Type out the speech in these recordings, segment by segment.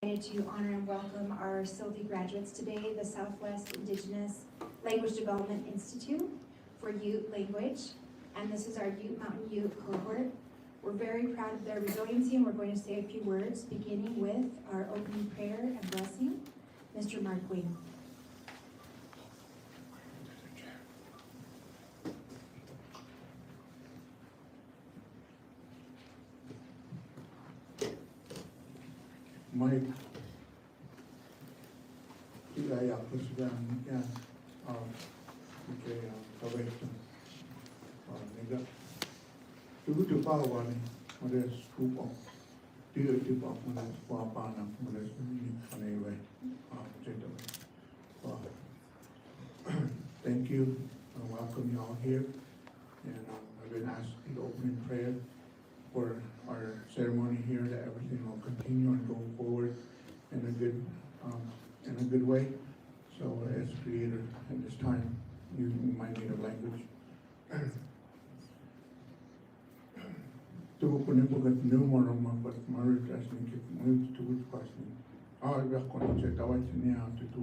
To honor and welcome our Sylvie graduates today, the Southwest Indigenous Language Development Institute for Ute Language, and this is our Mountain Ute cohort. We're very proud of their resiliency, and we're going to say a few words, beginning with our opening prayer and blessing. Mr. Mark Wing. Mike, I president and salvation. Nigga, to power what is scoop of dear tip of when it's Wapana, when it's anyway. Thank you. I welcome you all here. And I've been asked to open in prayer for our ceremony here, that everything will continue and go forward in a good way. So as creator at this time, using my native language. To open up with new more but my addressing it moves to which person. I work on it, I want to know to do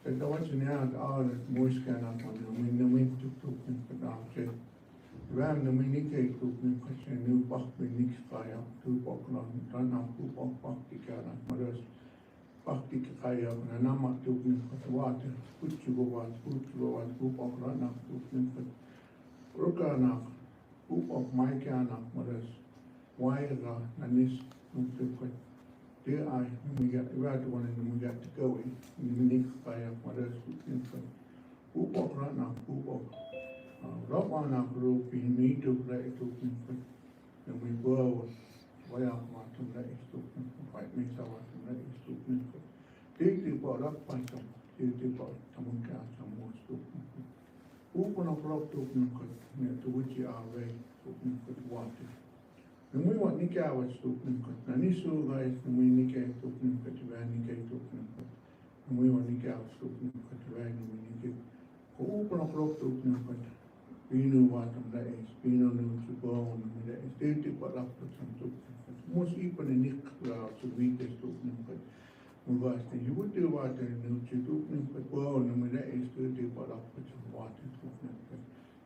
it. I want to know all the more scan up on the wind to talk. Vem Dominicate group nu kanske nu bakbindningsfärja tu bakgrund ranna tu baktikana maras baktikaya na nama tu nu katwate kuchuwa tu bakrana tu nu rokana tu bakmaikana maras waiga nanis nu tu kat there I we got right one and we got to go in Dominicfärja maras tu bakrana tu bak Rockwana group in me to play to and we go way out to play to fight me so to play to take the ball up by some take the ball some cat some more to open up rock to which you are way to water. And we want Nick hours to and this so guys and we Nick to Nick to and we want Nick hours to and we Nick open up rock to Pino watam da is, Pino no to go on the day, state what up to some to most even in Nick to weakest to but Muvas, you would do water no to do but well, no matter is state what up to some water to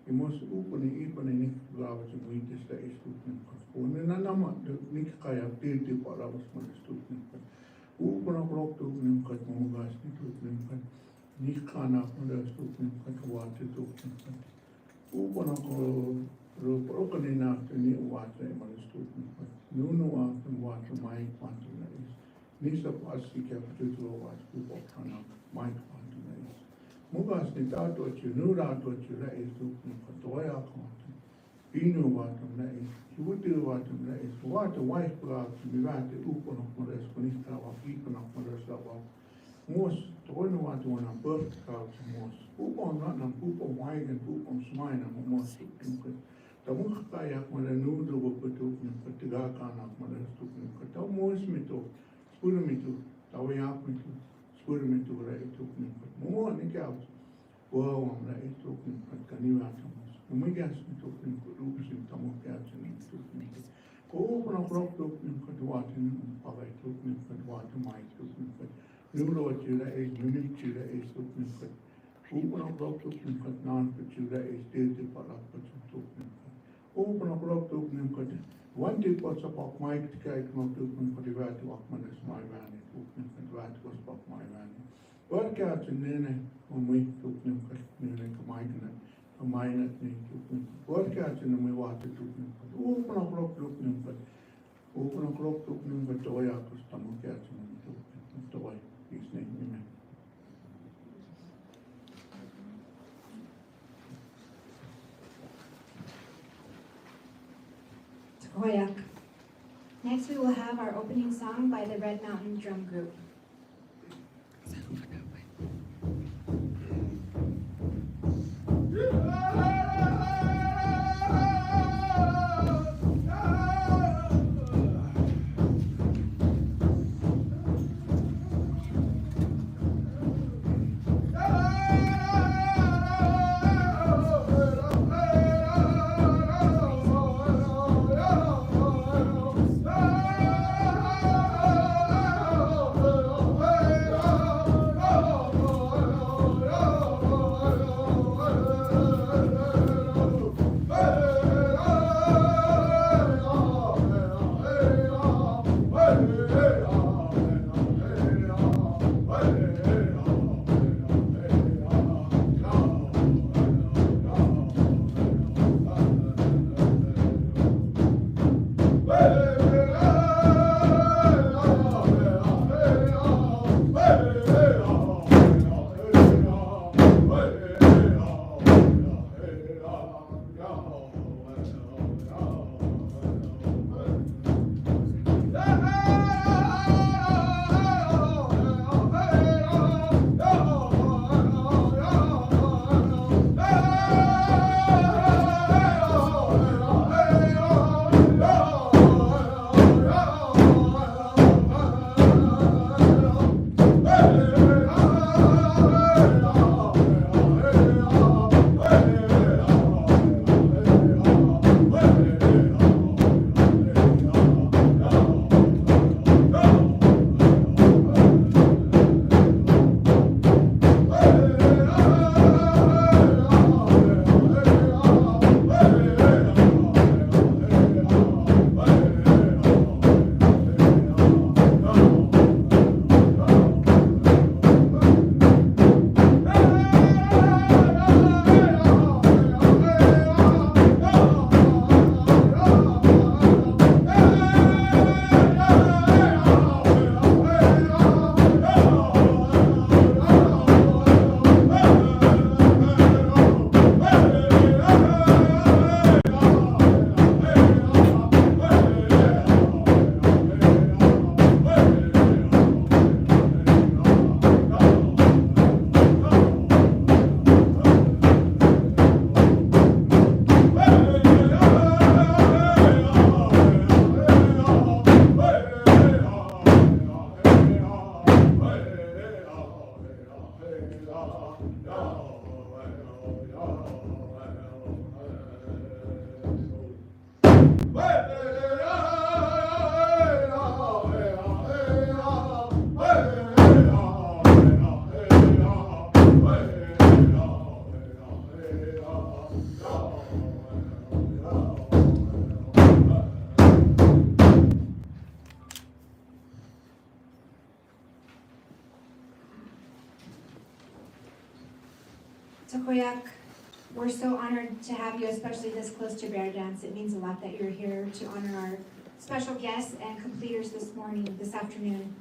you must open even in Nick flowers and weakest that is to one and another Nick Kaya did what I was going to but open up rock to cut Muvas to but Nick Kana on the student cut water to Open up broken enough to need water in my student, but no after water my quantum is. This of us seek up to watch people turn up my quantum is. Mugas the doubt what you knew that what you raised to Patoya quantum. You knew what is. You would do what is. What a wife brought to be right to open up for us when it's our people up for us about. Most tono wat on a birth couch most. Poop on not and poop on wide and poop on smile and most. The Mukhaya when a noodle will put up in Patigakana when a stupid cut out most me to spur me to the way up me to spur me to right to me. More on the couch. Well, I'm right to me, but can you ask us? And we guess me to me for oops in Tamu cats and to me. Open up rock to me for the water and polite to me for water my to me. Nulo chula is unique chula is looking for. Open up rock looking for non for chula is still the part of what's looking for. Open up rock looking for. One tip was about my kite not looking for the rat walkman is my van, it looking for the rat was about my van. What cats and then on me looking for like a migrant, a minor thing looking for. What cats and then we water looking for. Open up rock looking for. Open up rock looking for Toya to stomach cats and Toy. His name, amen. Hoyak. Next we will have our opening song by the Red Mountain Drum Group. Oh Takoyak, we're so honored to have you, especially this close to Bear Dance. It means a lot that you're here to honor our special guests and completers this afternoon.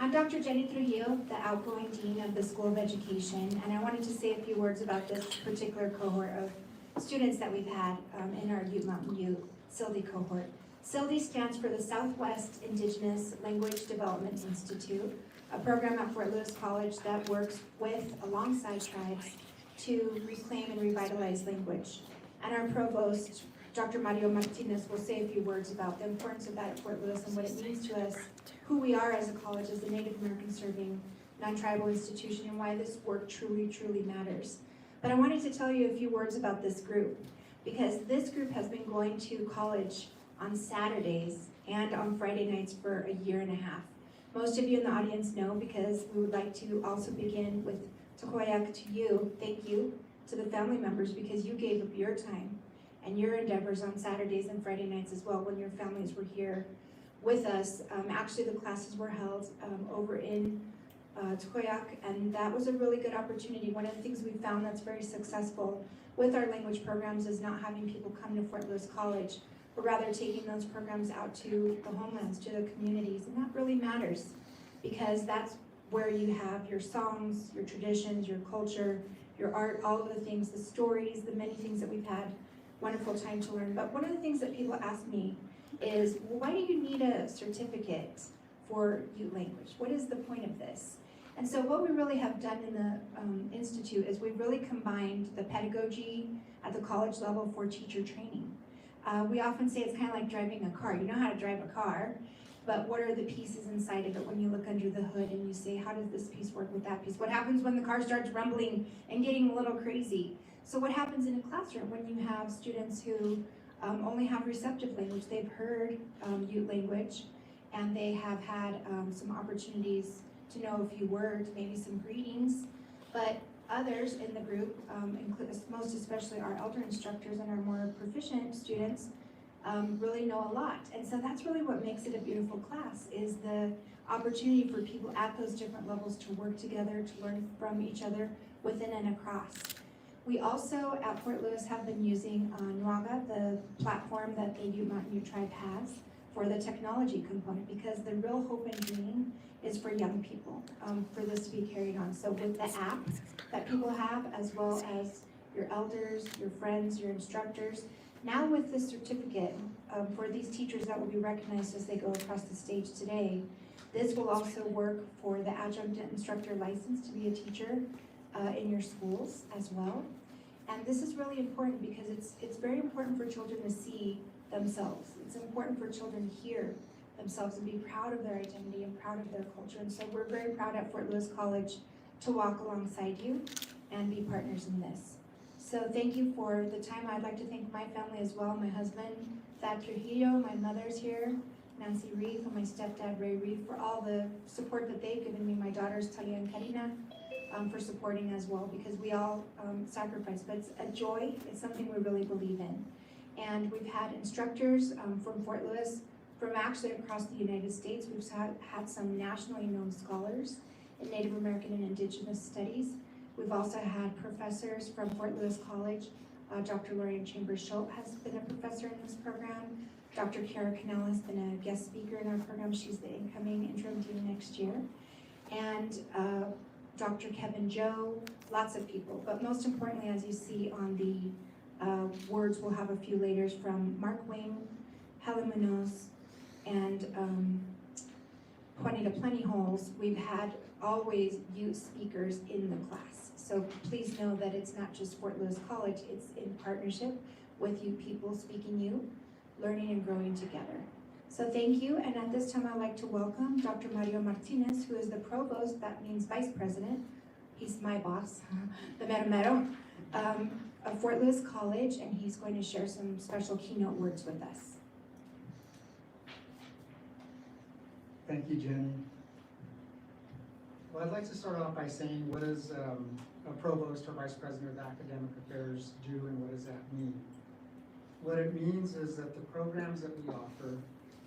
I'm Dr. Jenny Trujillo, the outgoing Dean of the School of Education, and I wanted to say a few words about this particular cohort of students that we've had in our Ute Mountain U SILDI cohort. SILDI stands for the Southwest Indigenous Language Development Institute, a program at Fort Lewis College that works alongside tribes to reclaim and revitalize language. And our provost, Dr. Mario Martinez, will say a few words about the importance of that at Fort Lewis and what it means to us, who we are as a college, as a Native American serving non-tribal institution, and why this work truly, truly matters. But I wanted to tell you a few words about this group, because this group has been going to college on Saturdays and on Friday nights for a year and a half. Most of you in the audience know, because we would like to also begin with Takoyak to you. Thank you to the family members, because you gave up your time and your endeavors on Saturdays and Friday nights as well when your families were here with us. Actually, the classes were held over in Takoyak, and that was a really good opportunity. One of the things we found that's very successful with our language programs is not having people come to Fort Lewis College, but rather taking those programs out to the homelands, to the communities, and that really matters, because that's where you have your songs, your traditions, your culture, your art, all of the things, the stories, the many things that we've had wonderful time to learn. But one of the things that people ask me is, well, why do you need a certificate for Ute language? What is the point of this? And so what we really have done in the Institute is we've really combined the pedagogy at the college level for teacher training. We often say it's kind of like driving a car. You know how to drive a car, but what are the pieces inside of it when you look under the hood and you say, how does this piece work with that piece? What happens when the car starts rumbling and getting a little crazy? So what happens in a classroom when you have students who only have receptive language? They've heard Ute language, and they have had some opportunities to know a few words, maybe some greetings, but others in the group, most especially our elder instructors and our more proficient students, really know a lot. And so that's really what makes it a beautiful class, is the opportunity for people at those different levels to work together, to learn from each other within and across. We also at Fort Lewis have been using Nuaga, the platform that the Ute Mountain Ute Tribe has, for the technology component, because the real hope and dream is for young people, for this to be carried on. So with the app that people have, as well as your elders, your friends, your instructors, now with this certificate for these teachers that will be recognized as they go across the stage today, this will also work for the adjunct instructor license to be a teacher in your schools as well. And this is really important because it's very important for children to see themselves. It's important for children to hear themselves and be proud of their identity and proud of their culture. And so we're very proud at Fort Lewis College to walk alongside you and be partners in this. So thank you for the time. I'd like to thank my family as well. My husband, Thad Trujillo, my mother's here, Nancy Reeve, and my stepdad, Ray Reeve, for all the support that they've given me. My daughters, Talia and Karina, for supporting as well, because we all sacrifice. But it's a joy. It's something we really believe in. And we've had instructors from Fort Lewis, from actually across the United States. We've had some nationally known scholars in Native American and Indigenous studies. We've also had professors from Fort Lewis College. Dr. Lorian Chambers-Schultz has been a professor in this program. Dr. Kara Cannell has been a guest speaker in our program. She's the incoming interim dean next year. And Dr. Kevin Joe, lots of people. But most importantly, as you see on the words, we'll have a few later from Mark Wing, Helen Munoz, and Juanita Plentyholes. We've had always Ute speakers in the class. So please know that it's not just Fort Lewis College, it's in partnership with Ute people speaking Ute, learning and growing together. So thank you, and at this time I'd like to welcome Dr. Mario Martinez, who is the provost, that means vice president. He's my boss, the mero mero, of Fort Lewis College, and he's going to share some special keynote words with us. Thank you, Jenny. Well, I'd like to start off by saying, what does a provost or vice president of academic affairs do, and what does that mean? What it means is that the programs that we offer,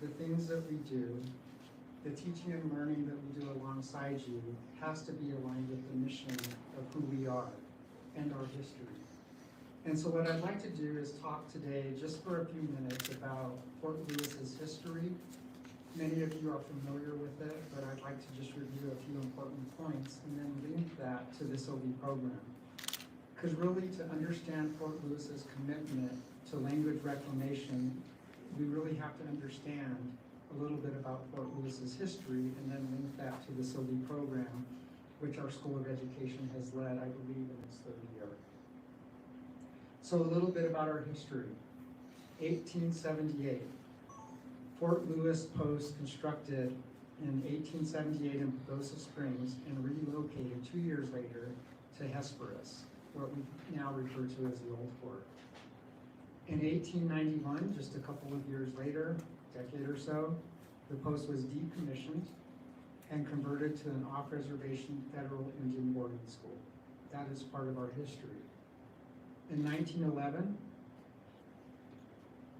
the things that we do, the teaching and learning that we do alongside you has to be aligned with the mission of who we are and our history. And so what I'd like to do is talk today, just for a few minutes, about Fort Lewis's history. Many of you are familiar with it, but I'd like to just review a few important points and then link that to this OB program. Because really, to understand Fort Lewis's commitment to language reclamation, we really have to understand a little bit about Fort Lewis's history and then link that to this OB program, which our School of Education has led, I believe, in its third year. So a little bit about our history. 1878. Fort Lewis Post constructed in 1878 in Pagosa Springs and relocated 2 years later to Hesperus, what we now refer to as the Old Fort. In 1891, just a couple of years later, decade or so, the post was decommissioned and converted to an off-reservation federal Indian boarding school. That is part of our history. In 1911,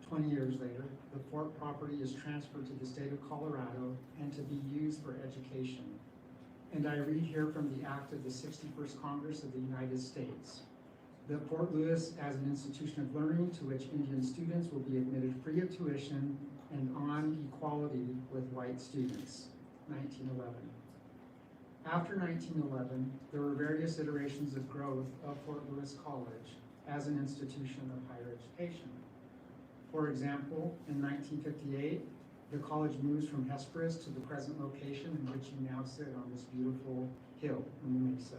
20 years later, the fort property is transferred to the state of Colorado and to be used for education. And I read here from the Act of the 61st Congress of the United States, that Fort Lewis as an institution of learning to which Indian students will be admitted free of tuition and on equality with white students, 1911. After 1911, there were various iterations of growth of Fort Lewis College as an institution of higher education. For example, in 1958, the college moves from Hesperus to the present location in which you now sit on this beautiful hill in the mesa.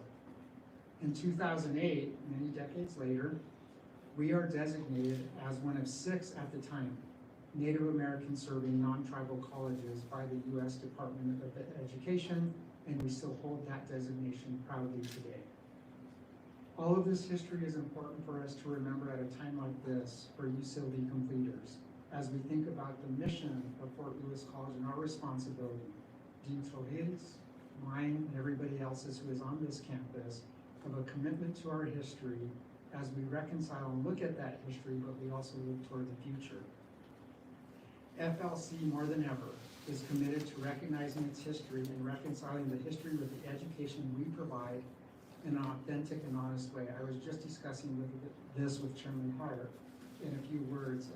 In 2008, many decades later, we are designated as one of 6 at the time Native American serving non-tribal colleges by the U.S. Department of Education, and we still hold that designation proudly today. All of this history is important for us to remember at a time like this for USILD completers, as we think about the mission of Fort Lewis College and our responsibility, Dean Sohail's, mine, and everybody else's who is on this campus, of a commitment to our history as we reconcile and look at that history, but we also look toward the future. FLC, more than ever, is committed to recognizing its history and reconciling the history with the education we provide in an authentic and honest way. I was just discussing this with Chairman Hart in a few words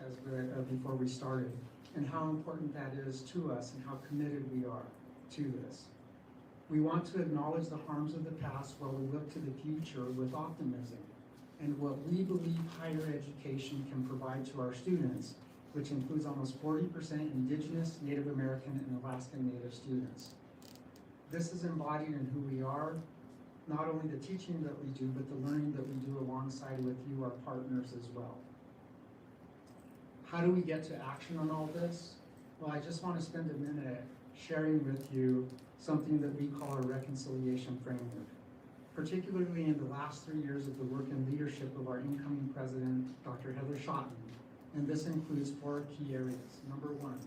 before we started, and how important that is to us and how committed we are to this. We want to acknowledge the harms of the past while we look to the future with optimism and what we believe higher education can provide to our students, which includes almost 40% Indigenous, Native American, and Alaskan Native students. This is embodied in who we are, not only the teaching that we do, but the learning that we do alongside with you, our partners, as well. How do we get to action on all this? Well, I just want to spend a minute sharing with you something that we call our reconciliation framework, particularly in the last 3 years of the work and leadership of our incoming president, Dr. Heather Schotten. And this includes 4 key areas. Number 1,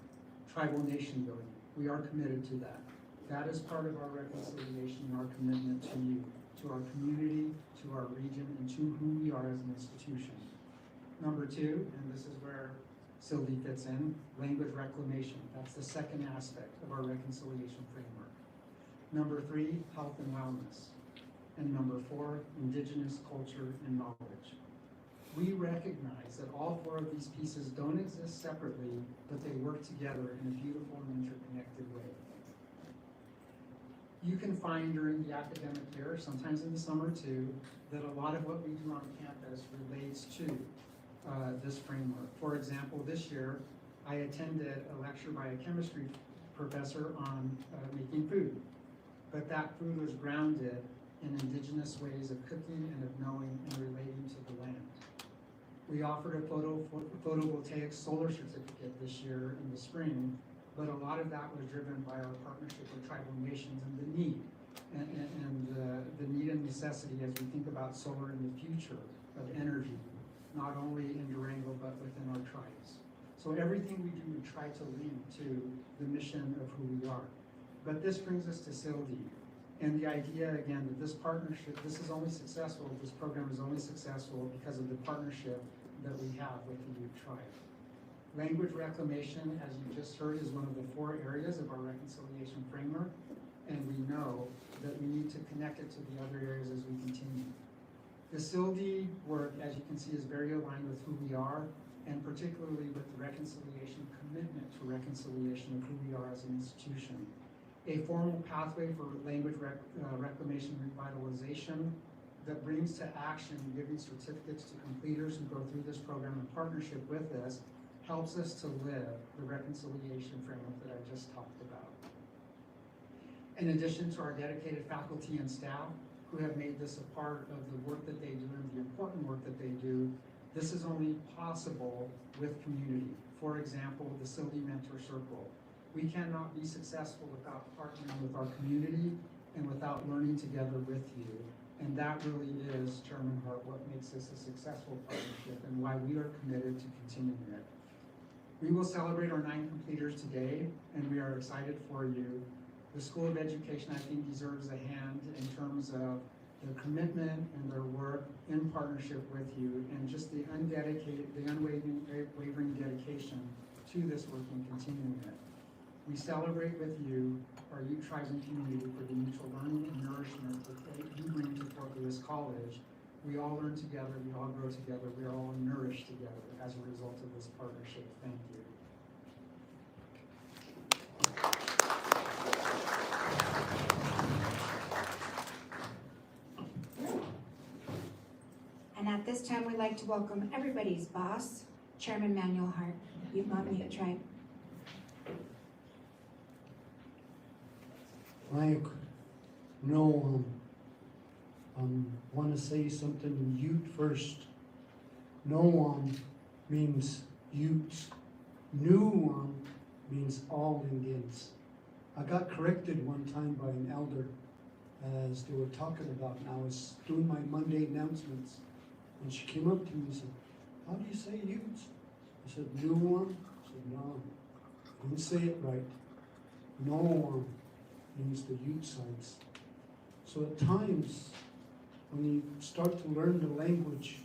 tribal nation building. We are committed to that. That is part of our reconciliation and our commitment to you, to our community, to our region, and to who we are as an institution. Number 2, and this is where SILD fits in, language reclamation. That's the second aspect of our reconciliation framework. Number 3, health and wellness. And number 4, indigenous culture and knowledge. We recognize that all 4 of these pieces don't exist separately, but they work together in a beautiful and interconnected way. You can find during the academic year, sometimes in the summer too, that a lot of what we do on campus relates to this framework. For example, this year, I attended a lecture by a chemistry professor on making food, but that food was grounded in indigenous ways of cooking and of knowing and relating to the land. We offered a photovoltaic solar certificate this year in the spring, but a lot of that was driven by our partnership with tribal nations and the need, the need and necessity as we think about solar in the future of energy, not only in Durango, but within our tribes. So everything we do, we try to link to the mission of who we are. But this brings us to SILD. And the idea, again, that this partnership, this is only successful, this program is only successful because of the partnership that we have with the Ute tribe. Language reclamation, as you just heard, is one of the 4 areas of our reconciliation framework, and we know that we need to connect it to the other areas as we continue. The CILD work, as you can see, is very aligned with who we are, and particularly with the reconciliation commitment to reconciliation of who we are as an institution. A formal pathway for language reclamation revitalization that brings to action giving certificates to completers who go through this program in partnership with us helps us to live the reconciliation framework that I just talked about. In addition to our dedicated faculty and staff who have made this a part of the work that they do and the important work that they do, this is only possible with community. For example, the CILD Mentor Circle. We cannot be successful without partnering with our community and without learning together with you. And that really is, Chairman Hart, what makes this a successful partnership and why we are committed to continuing it. We will celebrate our 9 completers today, and we are excited for you. The School of Education, I think, deserves a hand in terms of their commitment and their work in partnership with you, and just the unwavering dedication to this work and continuing it. We celebrate with you, our youth, tribes, and community for the mutual learning and nourishment that you bring to Fort Lewis College. We all learn together, we all grow together, we are all nourished together as a result of this partnership. Thank you. And at this time, we'd like to welcome everybody's boss, Chairman Manuel Hart. You've got me at tribe. Mike, no, want to say something Ute first. No means Utes. New means all Indians. I got corrected one time by an elder as they were talking about, and I was doing my Monday announcements, and she came up to me and said, "How do you say Utes?" I said, "New one." I said, "No, I didn't say it right. No means the Ute sides." So at times, when you start to learn the language,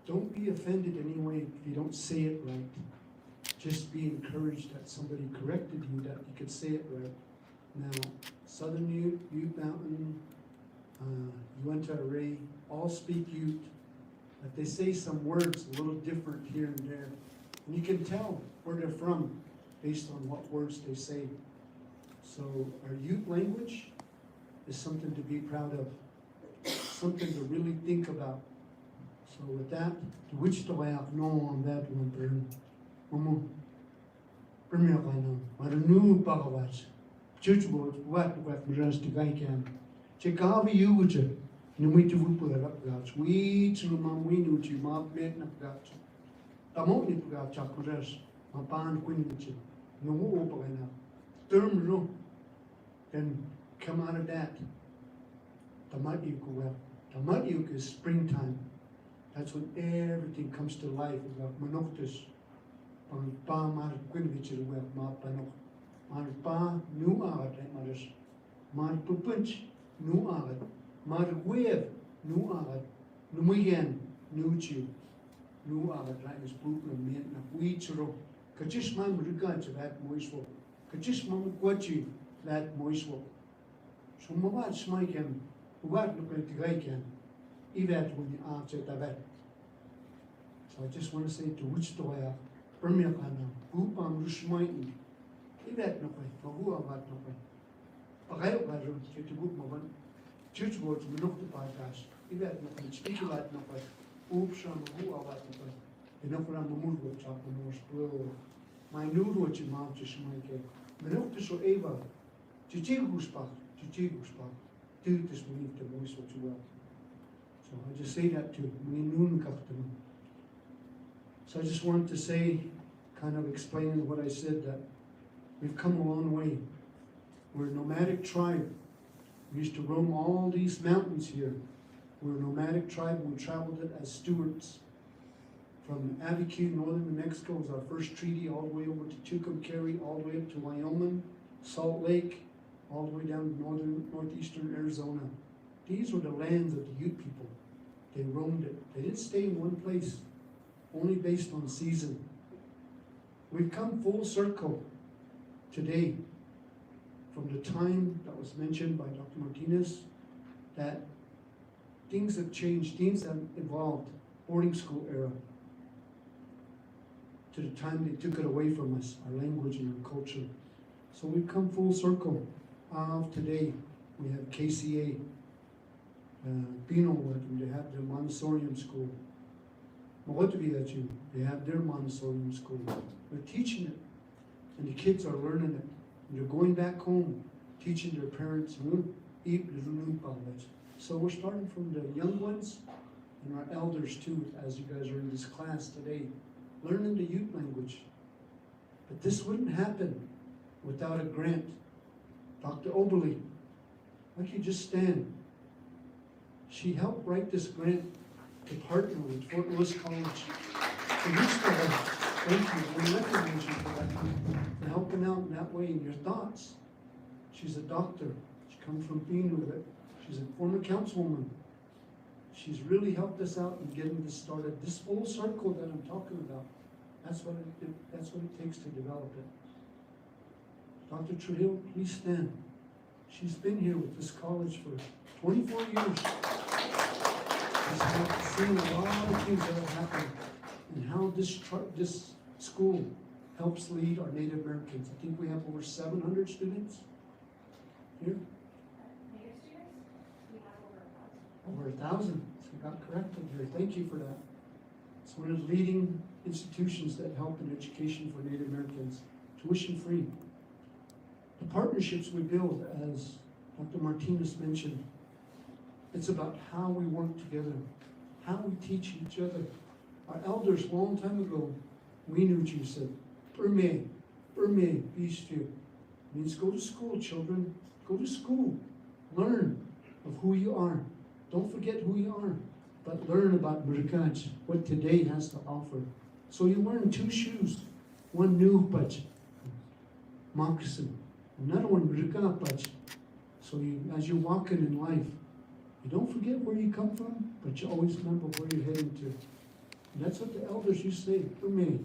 don't be offended anyway if you don't say it right. Just be encouraged that somebody corrected you, that you could say it right. Now, Southern Ute, Ute Mountain, Uinta Array, all speak Ute, but they say some words a little different here and there. And you can tell where they're from based on what words they say. So our Ute language is something to be proud of, something to really think about. So with that, to which do I have no on that one, Bern? Momo, Premier Rhino, maar nu Pagawas, Churchboard, what Mras to Gaikan, Chekavi Uja, Numiti Wupu up Gats, we to Mamwinu, Map Met up Gats, Amoni Pugat Chakuras, Mapan Quinichi, no Opana, Term room, then come out of that. Tamayuk well. Tamayuk is springtime. That's when everything comes to life. About Monoctus. On Pa Mar Quinvich is well, Ma Panok. Mar Pa New Art, Maris. Mar Pupunch, New Art. Mar Web, New Art. Numuyan, New Chew. New Art, right as Brooklyn, Mietna, Weechero. Kajishman regards of that moiseful. Kajishman Quachi, that moiseful. So Mawad Smaiken, what look at the Gaikan, even when you answer that. So I just want to say to which do I have, Permiakana, Upam Rushmaitin, even no way, for who are what no way. Pagayo Garu, Chitubuk Mavan, Church words, Minok the Pagash, even no way, speculate no way, Upsham, who are what no way. The Nokura Mamur will chop the most blow. My new what you mount to Schmaike, Minok to so Eva, Chichiguspach. Do this believe the voice what you will. So I just say that to me. So I just wanted to say, kind of explaining what I said, that we've come a long way. We're a nomadic tribe. We used to roam all these mountains here. We're a nomadic tribe. We traveled it as stewards. From Abiquiu, northern New Mexico was our first treaty, all the way over to Tucumcari, all the way up to Wyoming, Salt Lake, all the way down to northeastern Arizona. These were the lands of the Ute people. They roamed it. They didn't stay in one place, only based on season. We've come full circle today from the time that was mentioned by Dr. Martinez, that things have changed, things have evolved, boarding school era, to the time they took it away from us, our language and our culture. So we've come full circle. Today, we have KCA, Pino, they have their Montessorium school. Mogotiviachu, they have their Montessorium school. They're teaching it, and the kids are learning it. And they're going back home, teaching their parents. So we're starting from the young ones and our elders too, as you guys are in this class today, learning the Ute language. But this wouldn't happen without a grant. Dr. Oberly, why don't you just stand? She helped write this grant to partner with Fort Lewis College. So you still thank you, we recognize you for that, for helping out in that way in your thoughts. She's a doctor, she comes from Pino, she's a former councilwoman. She's really helped us out in getting this started. This full circle that I'm talking about, that's what it takes to develop it. Dr. Trujillo, please stand. She's been here with this college for 24 years. She's seen a lot of things that have happened and how this school helps lead our Native Americans. I think we have over 700 students here. Native students, we have Over over 1,000. 1,000. So I got corrected here. Thank you for that. It's one of the leading institutions that help in education for Native Americans, tuition free. The partnerships we build, as Dr. Martinez mentioned, it's about how we work together, how we teach each other. Our elders, a long time ago, we knew you said, Burme, Bishtu. Means go to school, children. Go to school. Learn of who you are. Don't forget who you are, but learn about Murkaj, what today has to offer. So you learn 2 shoes, one new patch, moccasin, another one Murkaj patch. So you, as you're walking in life, you don't forget where you come from, but you always remember where you're heading to. And that's what the elders used to say for me.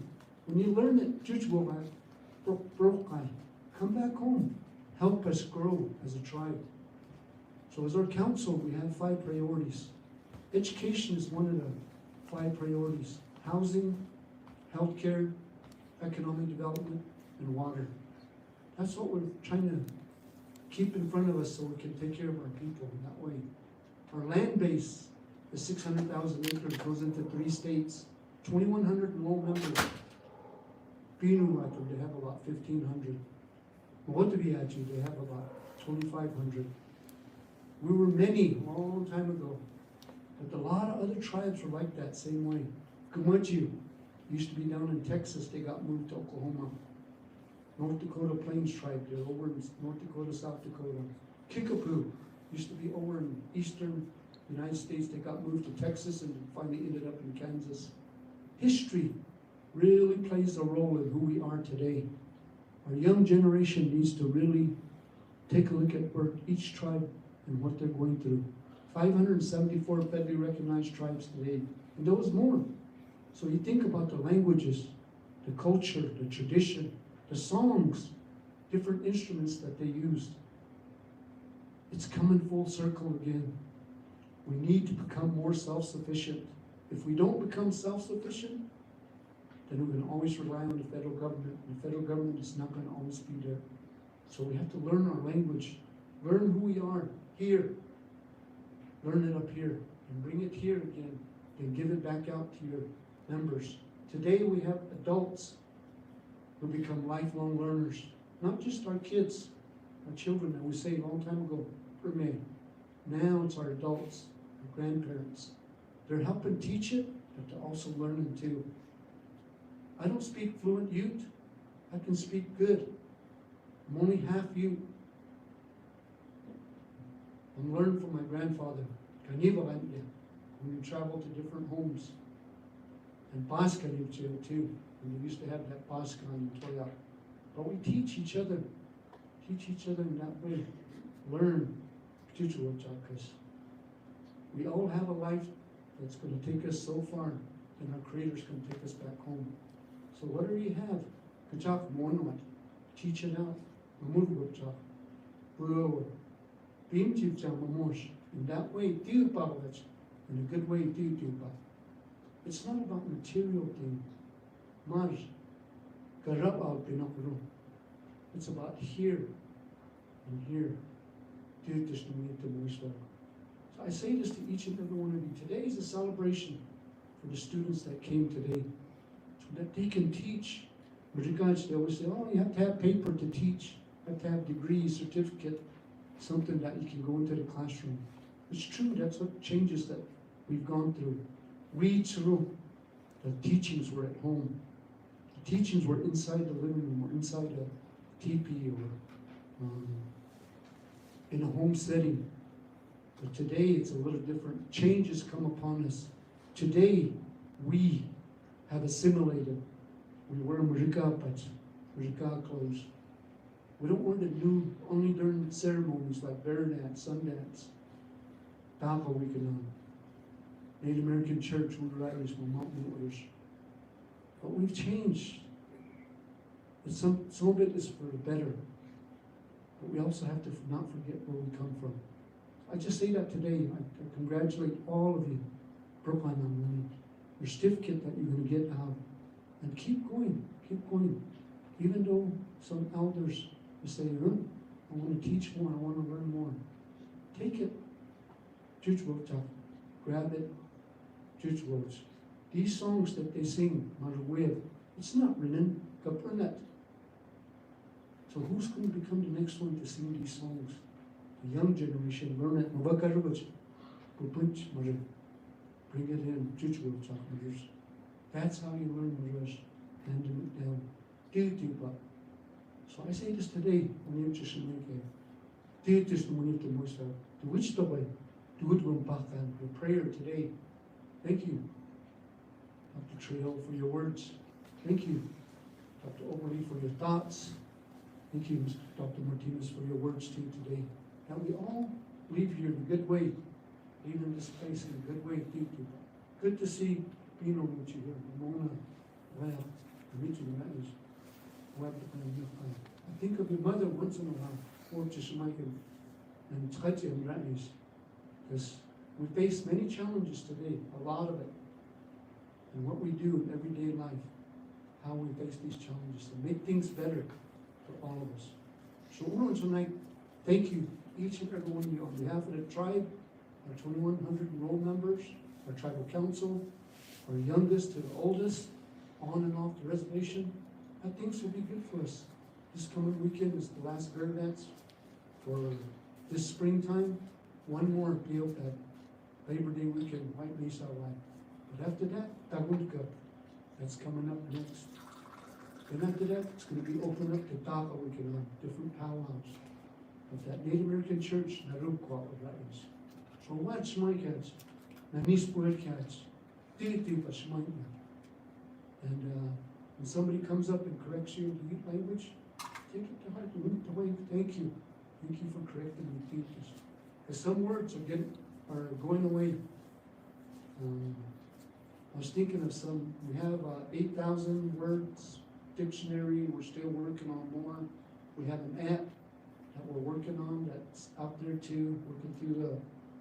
When you learn it, come back home. Help us grow as a tribe. So as our council, we have 5 priorities. Education is one of the 5 priorities. Housing, healthcare, economic development, and water. That's what we're trying to keep in front of us so we can take care of our people in that way. Our land base is 600,000 acres, goes into 3 states, 2,100 enrolled members. Pinu, I think they have about 1,500. Mogotiviachi, they have about 2,500. We were many a long time ago, but a lot of other tribes were like that same way. Gumachi used to be down in Texas, they got moved to Oklahoma. North Dakota Plains tribe, they're over in North Dakota, South Dakota. Kickapoo used to be over in eastern United States, they got moved to Texas and finally ended up in Kansas. History really plays a role in who we are today. Our young generation needs to really take a look at where each tribe and what they're going through. 574 federally recognized tribes today, and there was more. So you think about the languages, the culture, the tradition, the songs, different instruments that they used. It's coming full circle again. We need to become more self-sufficient. If we don't become self-sufficient, then we're going to always rely on the federal government. And the federal government is not going to always be there. So we have to learn our language, learn who we are here, learn it up here, and bring it here again, and give it back out to your members. Today we have adults who become lifelong learners, not just our kids, our children that we say a long time ago, for me. Now it's our adults, our grandparents. They're helping teach it, but they're also learning too. I don't speak fluent Ute. I can speak good. I'm only half Ute. I'm learning from my grandfather. When we travel to different homes. And Basca too. And we used to have that Basca in Toya. But we teach each other in that way. Learn. Because we all have a life that's going to take us so far, and our Creator's going to take us back home. So whatever you have, kachak monwat, teach it out. Mamurgo kachak, bro, bimchip chamamosh. In that way, tiu pavach, in a good way, but it's not about material thing. Mar, garab al pinakuro. It's about here and here. So I say this to each and every one of you. Today is a celebration for the students that came today, so that they can teach. With regards, they always say, oh, you have to have paper to teach, you have to have degree, certificate, something that you can go into the classroom. It's true, that's what changes that we've gone through. We through the teachings were at home. The teachings were inside the living room or inside a teepee or in a home setting. But today it's a little different. Changes come upon us. Today we have assimilated. We wear murika clothes. We don't wear the new only during ceremonies like Baronat, Sundance, Tapa Weekend, Native American Church, Ute Language. But we've changed. But some of it is for the better. But we also have to not forget where we come from. I just say that today. I congratulate all of you, Brooklyn, on your certificate that you're going to get out. And keep going, keep going. Even though some elders will say, I want to teach more, I want to learn more. Take it. Church words up. Grab it. Church words. These songs that they sing, Marweb, it's not written. Kapanat. So who's going to become the next one to sing these songs? The young generation, learn it. Bring it in. Church words up. That's how you learn Marash, handing it down. So I say this today, when you're just making it. To which the way, do it when the prayer today. Thank you, Dr. Trejo, for your words. Thank you, Dr. Oberly, for your thoughts. Thank you, Dr. Martinez, for your words too today. That we all leave here in a good way, leave in this place in a good way. Good to see Pino meet you here. Mona, well, meet you, that is. I think of your mother once in a while, or just Mike and Tchatya and Ranis, because we face many challenges today, a lot of it. And what we do in everyday life, how we face these challenges to make things better for all of us. So tonight, thank you, each and every one of you, on behalf of the tribe, our 2,100 enrolled members, our tribal council, our youngest to the oldest, on and off the reservation. I think this will be good for us. This coming weekend is the last bear dance for this springtime. One more deal at Labor Day weekend, White Mesa Live. But after that, Tagulka, that's coming up next. And after that, it's going to be open up to Taka weekend on different powwows of that Native American church, Narukwa, that is. So watch my cats, Nanis Puer cats, Titipa Shmaitna. And when somebody comes up and corrects you in the Ute language, take it to heart. Thank you. Thank you for correcting me, teachers. Because some words are going away. I was thinking of some. We have 8,000 words dictionary. We're still working on more. We have an app that we're working on that's out there too. Working through the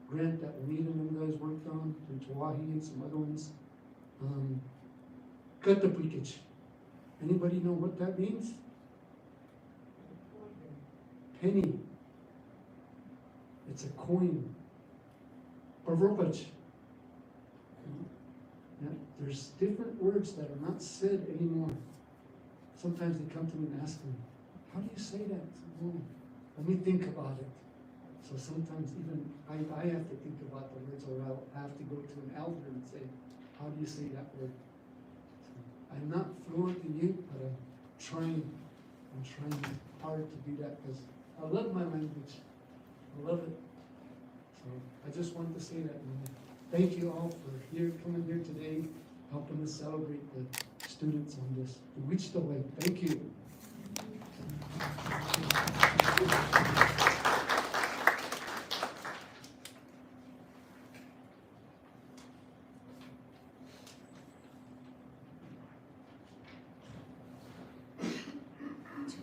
grant that Anita and them guys worked on, and Tawahi and some other ones. Katapikich. Anybody know what that means? Penny. It's a coin. Parvopach. There's different words that are not said anymore. Sometimes they come to me and ask me, how do you say that? Oh, let me think about it. So sometimes even I have to think about the words, or I'll have to go to an elder and say, how do you say that word? So I'm not fluent in it, but I'm trying hard to do that because I love my language. I love it. So I just wanted to say that. Thank you all for coming here today, helping us celebrate the students on this. Reach the way. Thank you.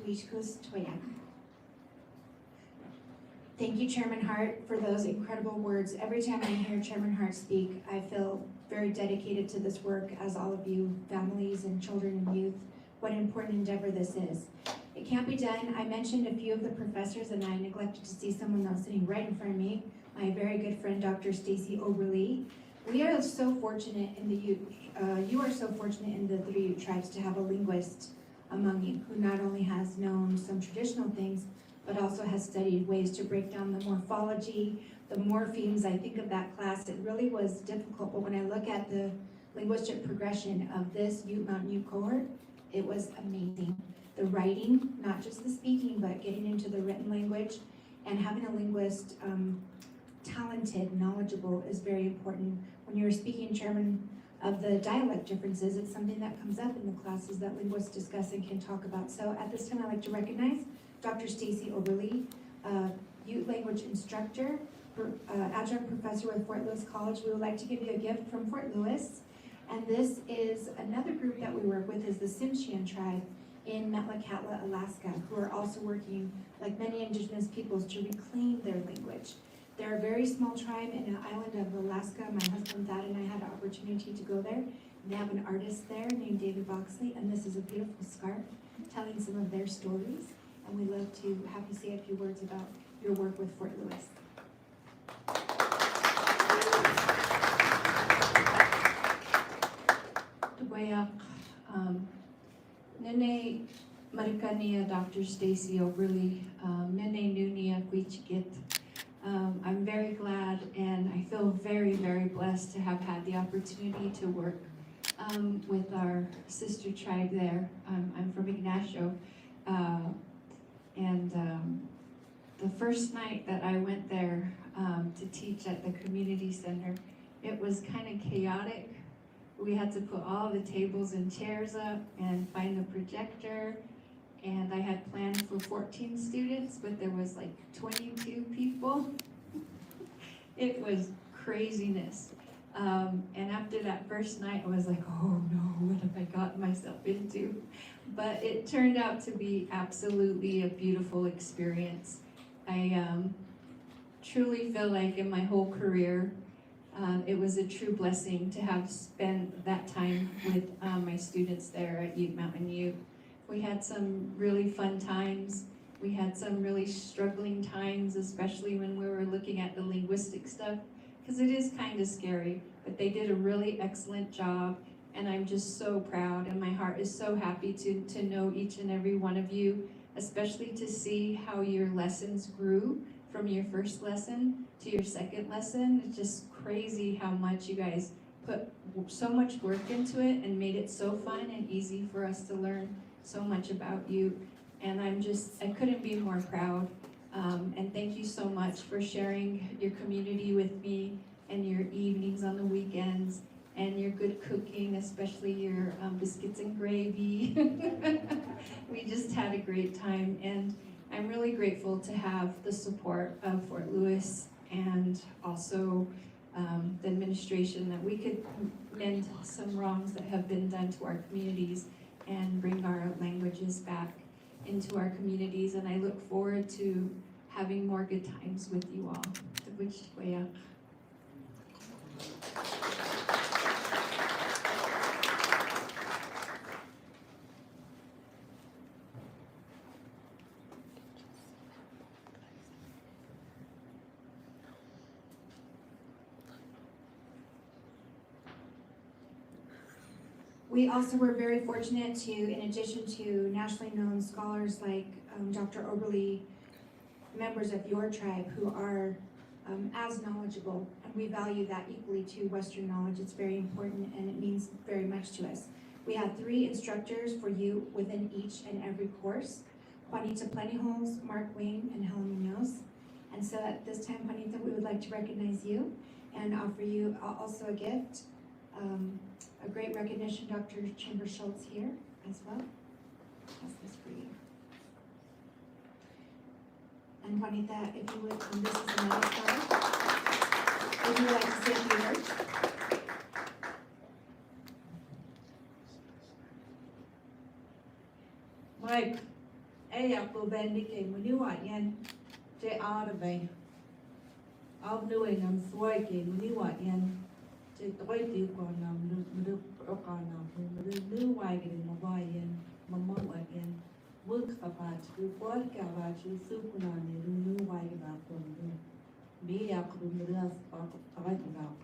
Tuishkus Toya. Thank you, Chairman Hart, for those incredible words. Every time I hear Chairman Hart speak, I feel very dedicated to this work, as all of you, families and children and youth. What an important endeavor this is. It can't be done. I mentioned a few of the professors, and I neglected to see someone that was sitting right in front of me, my very good friend, Dr. Stacy Oberle. We are so fortunate in the Ute, you are so fortunate in the 3 Ute tribes to have a linguist among you who not only has known some traditional things, but also has studied ways to break down the morphology, the morphemes. I think of that class, it really was difficult, but when I look at the linguistic progression of this Ute Mountain Ute cohort, it was amazing. The writing, not just the speaking, but getting into the written language, and having a linguist talented, knowledgeable is very important. When you're speaking, Chairman, of the dialect differences, it's something that comes up in the classes that linguists discuss and can talk about. So at this time, I'd like to recognize Dr. Stacy Oberle, Ute language instructor, adjunct professor with Fort Lewis College. We would like to give you a gift from Fort Lewis. And this is another group that we work with, is the Tsimshian tribe in Metlakatla, Alaska, who are also working, like many indigenous peoples, to reclaim their language. They're a very small tribe in an island of Alaska. My husband Thad and I had an opportunity to go there. They have an artist there named David Boxley, and this is a beautiful scarf telling some of their stories. And we'd love to have you say a few words about your work with Fort Lewis. Nene Marikania, Dr. Stacy Oberle, Nene Nunia Kwichikit. I'm very glad and I feel very, very blessed to have had the opportunity to work with our sister tribe there. I'm from Ignacio, and the first night that I went there to teach at the community center, it was kind of chaotic. We had to put all the tables and chairs up and find a projector, and I had planned for 14 students, but there was like 22 people. It was craziness. And after that first night, I was like, oh no, what have I gotten myself into? But it turned out to be absolutely a beautiful experience. I truly feel like in my whole career, it was a true blessing to have spent that time with my students there at Ute Mountain Ute. We had some really fun times. We had some really struggling times, especially when we were looking at the linguistic stuff, because it is kind of scary, but they did a really excellent job, and I'm just so proud, and my heart is so happy to know each and every one of you, especially to see how your lessons grew from your first lesson to your second lesson. It's just crazy how much you guys put so much work into it and made it so fun and easy for us to learn so much about you. And I couldn't be more proud. And thank you so much for sharing your community with me and your evenings on the weekends and your good cooking, especially your biscuits and gravy. We just had a great time, and I'm really grateful to have the support of Fort Lewis and also the administration, that we could mend some wrongs that have been done to our communities and bring our languages back into our communities. And I look forward to having more good times with you all. We also were very fortunate to, in addition to nationally known scholars like Dr. Oberle, members of your tribe who are as knowledgeable, and we value that equally to Western knowledge. It's very important and it means very much to us. We had 3 instructors for you within each and every course: Juanita Plentyholes, Mark Wayne, and Helen Munoz. And so at this time, Juanita, we would like to recognize you and offer you also a gift. A great recognition, Dr. Chambers Schultz here as well. That's this for you. And Juanita, if you would, this is another card. Would you like to say a few words? Mike, ay ako bendik kay muniwa yan. J Arve. Of doing I'm swagging, you are in. J Toy on Mudu Okana, Mudu wagon, Mabayan, Mamma again. Work about you, work about you, Sukunan, you new wagon up on you. Be up to Mudas about.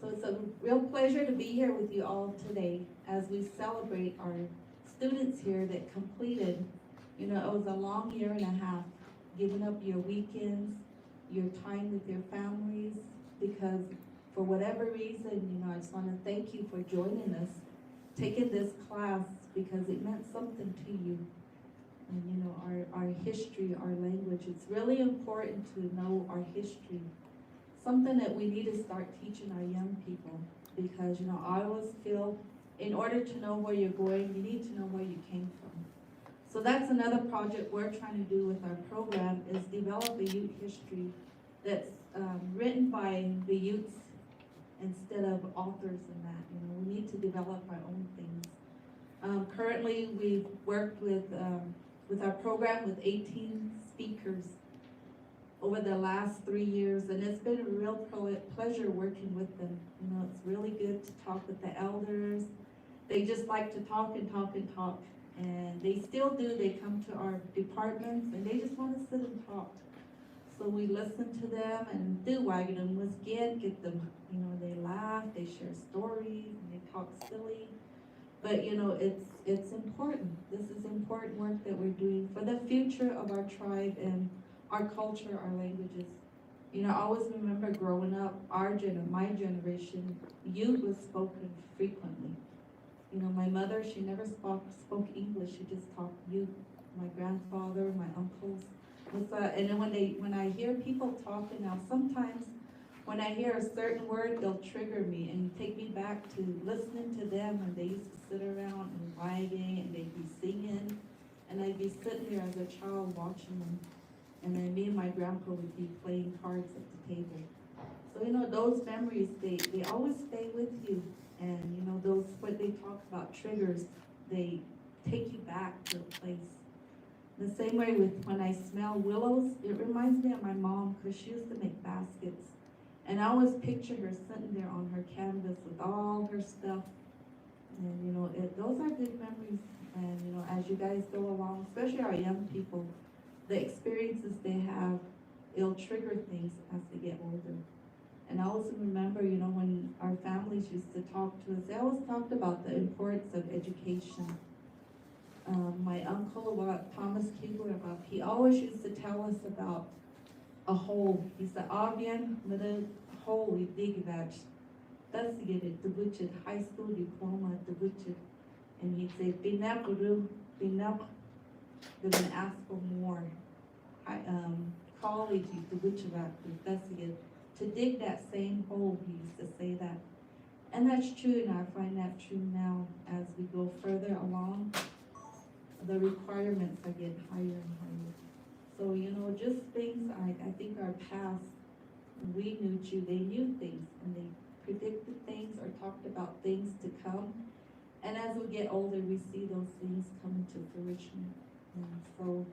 So it's a real pleasure to be here with you all today as we celebrate our students here that completed, you know, it was a long year and a half, giving up your weekends, your time with your families, because for whatever reason, you know, I just want to thank you for joining us, taking this class, because it meant something to you. And you know, our history, our language, it's really important to know our history. Something that we need to start teaching our young people, because you know, I always feel in order to know where you're going, you need to know where you came from. So that's another project we're trying to do with our program, is develop a youth history that's written by the youths instead of authors and that. You know, we need to develop our own things. Currently, we've worked with our program with 18 speakers over the last 3 years, and it's been a real pleasure working with them. You know, it's really good to talk with the elders. They just like to talk and talk and talk, and they still do. They come to our departments and they just want to sit and talk. So we listen to them and do wagon them was get them. You know, they laugh, they share stories, and they talk silly. But you know, it's important. This is important work that we're doing for the future of our tribe and our culture, our languages. You know, I always remember growing up, my generation, youth was spoken frequently. You know, my mother, she never spoke English, she just talked youth. My grandfather, my uncles. And then when I hear people talking now, sometimes when I hear a certain word, they'll trigger me and take me back to listening to them when they used to sit around and wagging and they'd be singing. And I'd be sitting there as a child watching them. And then me and my grandpa would be playing cards at the table. So, you know, those memories, they always stay with you. And, you know, those, what they talk about, triggers, they take you back to a place. The same way with when I smell willows, it reminds me of my mom, because she used to make baskets. And I always picture her sitting there on her canvas with all her stuff. And, you know, those are good memories. And, you know, as you guys go along, especially our young people, the experiences they have, it'll trigger things as they get older. And I also remember, you know, when our families used to talk to us, they always talked about the importance of education. My uncle, Thomas Kubler, he always used to tell us about a hole. He said, "Avian, with a hole we dig that. That's to get it, the butcher, high school diploma, the butcher." And he'd say, "Binak, they're gonna ask for more. College, the butcher, that's to get to dig that same hole." He used to say that. And that's true, and I find that true now as we go further along. The requirements are getting higher and higher. So, you know, just things, I think our past, we knew they knew things, and they predicted things or talked about things to come. And as we get older, we see those things coming to fruition. And so,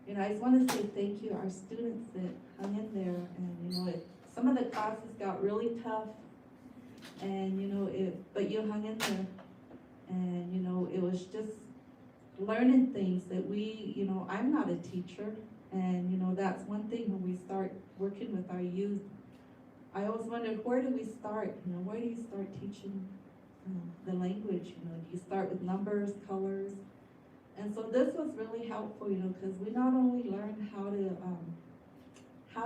you know, I just want to say thank you, our students that hung in there. And, you know, some of the classes got really tough, and, you know, but you hung in there. And, you know, it was just learning things that you know, I'm not a teacher, and, you know, that's one thing when we start working with our youth. I always wondered, where do we start? You know, where do you start teaching the language? You know, do you start with numbers, colors? And so this was really helpful, you know, because we not only learned how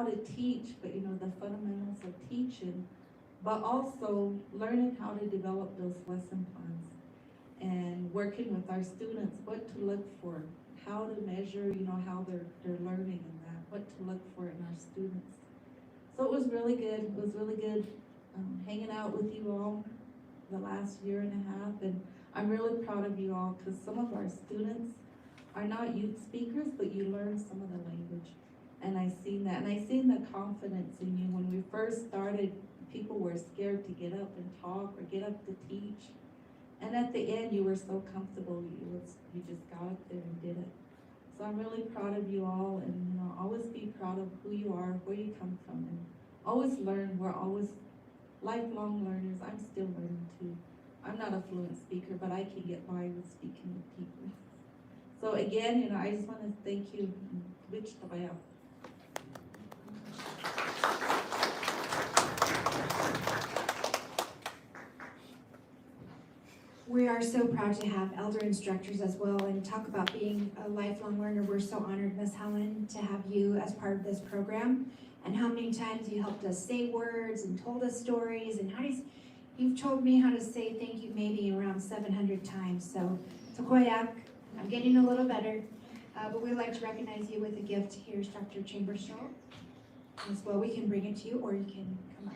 to teach, but, you know, the fundamentals of teaching, but also learning how to develop those lesson plans. And working with our students, what to look for, how to measure, you know, how they're learning and that, what to look for in our students. So it was really good. It was really good hanging out with you all the last year and a half. And I'm really proud of you all, because some of our students are not youth speakers, but you learn some of the language. And I seen that. And I seen the confidence in you. When we first started, people were scared to get up and talk or get up to teach. And at the end, you were so comfortable, you just got up there and did it. So I'm really proud of you all, and, you know, always be proud of who you are, where you come from, and always learn. We're always lifelong learners. I'm still learning too. I'm not a fluent speaker, but I can get by with speaking with people. So again, I just want to thank you. Which We are so proud to have elder instructors as well, and talk about being a lifelong learner. We're so honored, Miss Helen, to have you as part of this program, and how many times you helped us say words and told us stories, and you've told me how to say thank you maybe around 700 times. So, Tokoyak, I'm getting a little better, but we'd like to recognize you with a gift. Here's Dr. Chamberstraw. As well, we can bring it to you, or you can come up.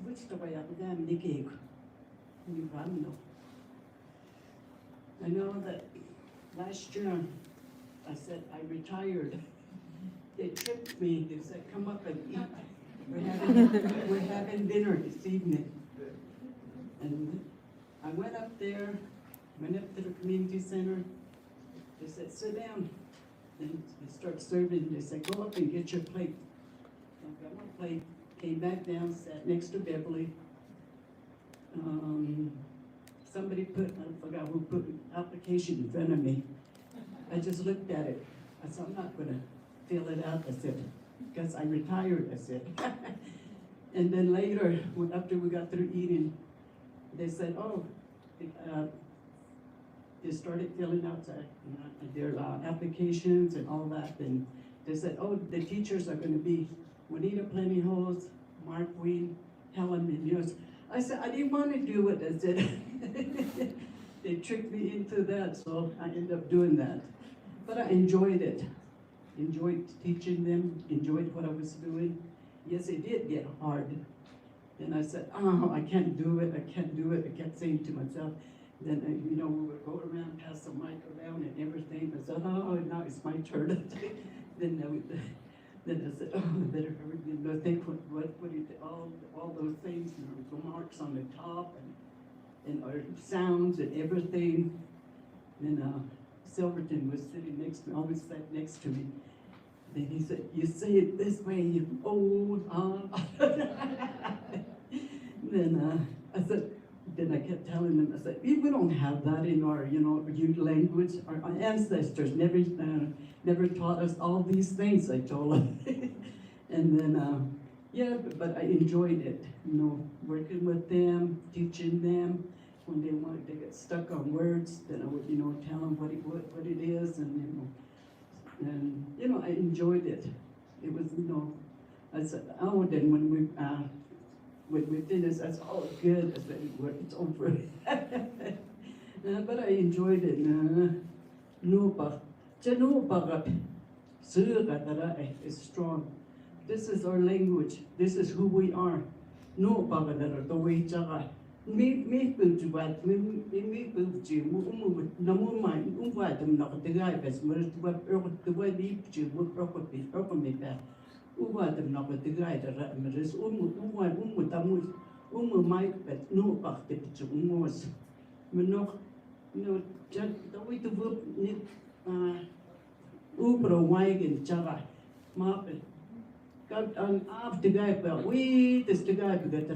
Which way up them Nikki you run no. I know that last year I said I retired. They tricked me, they said come up and eat. We're having dinner this evening. And I went up there, went up to the community center. They said sit down. Then they start serving, they said go up and get your plate. I got my plate. Came back down, sat next to Beverly. Somebody I forgot who put an application in front of me. I just looked at it. I said, I'm not gonna fill it out. I said, because I retired, I said. And then later, after we got through eating, they said, oh, they started filling out their applications and all that. And they said, oh, the teachers are gonna be Juanita Plentyhose, Mark Ween, Helen Munoz. I said, I didn't want to do it. I said, they tricked me into that, so I ended up doing that. But I enjoyed it. Enjoyed teaching them, enjoyed what I was doing. Yes, it did get hard. Then I said, oh, I can't do it, I can't do it. I kept saying to myself. Then, we would go around, pass the mic around and everything. I said, oh, now it's my turn. Then I said, oh, I better hurry. Think what all those things, the marks on the top and our sounds and everything. Then Silverton was sitting next to me, always sat next to me. Then he said, you say it this way, you old, Then I said, then I kept telling them, I said, we don't have that in our, Ute language. Our ancestors never taught us all these things, I told them. And then, yeah, but I enjoyed it, working with them, teaching them. When they get stuck on words, then I would, tell them what it is, and I enjoyed it. It was, I said, oh, then when we finished, I said, oh, good. I said, it's over. But I enjoyed it. Is strong. This is our language. This is who we are. Me bujuat me buju namu mai umwa not the guy best what the way be ju would me back. Uwa not the guy that matters tamu mai but no back the pichu mos. Menok just the way to work Ubro wagon chara marble. Got on after guy but we this the guy because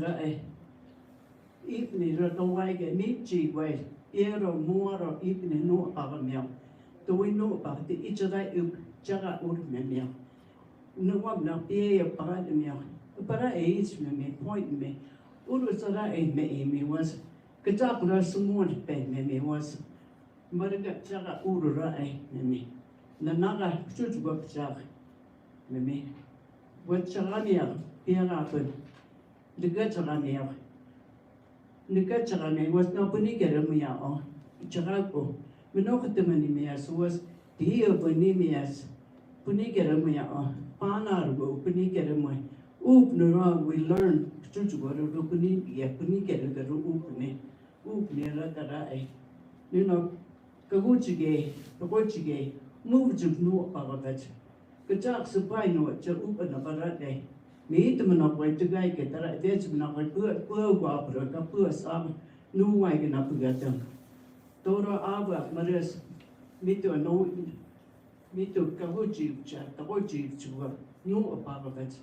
Ibni Ratawaiga Nichi way, Ero Moro Ibni no Pagamel. Do we know about the Ichara Jara Urmemel? No one now be a parademel. But I age me, point me. Urusara me was Katakura Sumon pen me was Maraga Jara Urura me. Nanaga should work Jar me. What Charania, Pierre Apple, the Gatarania. Nikacharane was no Punigeremia or Characo. Minokatamanias was the year of Bonimias, Punigeremia or Panargo, Punigeremia. Oopnera, we learn to go to Rupuni, Puniger, the Oopne, Oopnera that I. kaguchige, kaguchige, move to no pagavet. Kajak supply no,จะอุปนบรัตเลยมีแต่มันเอาไปจะได้เกิดอะไรเดี๋ยวจะมันเอาไปเพื่อกว่าเพื่อกับเพื่อซ้ำนู่ไว้กันนะเพื่อจังตัวเราอาบมาเรื่อยมีตัวโน้มีตัวกระหูจีบจ้ะกระหูจีบชัวนู่ปากกับเวท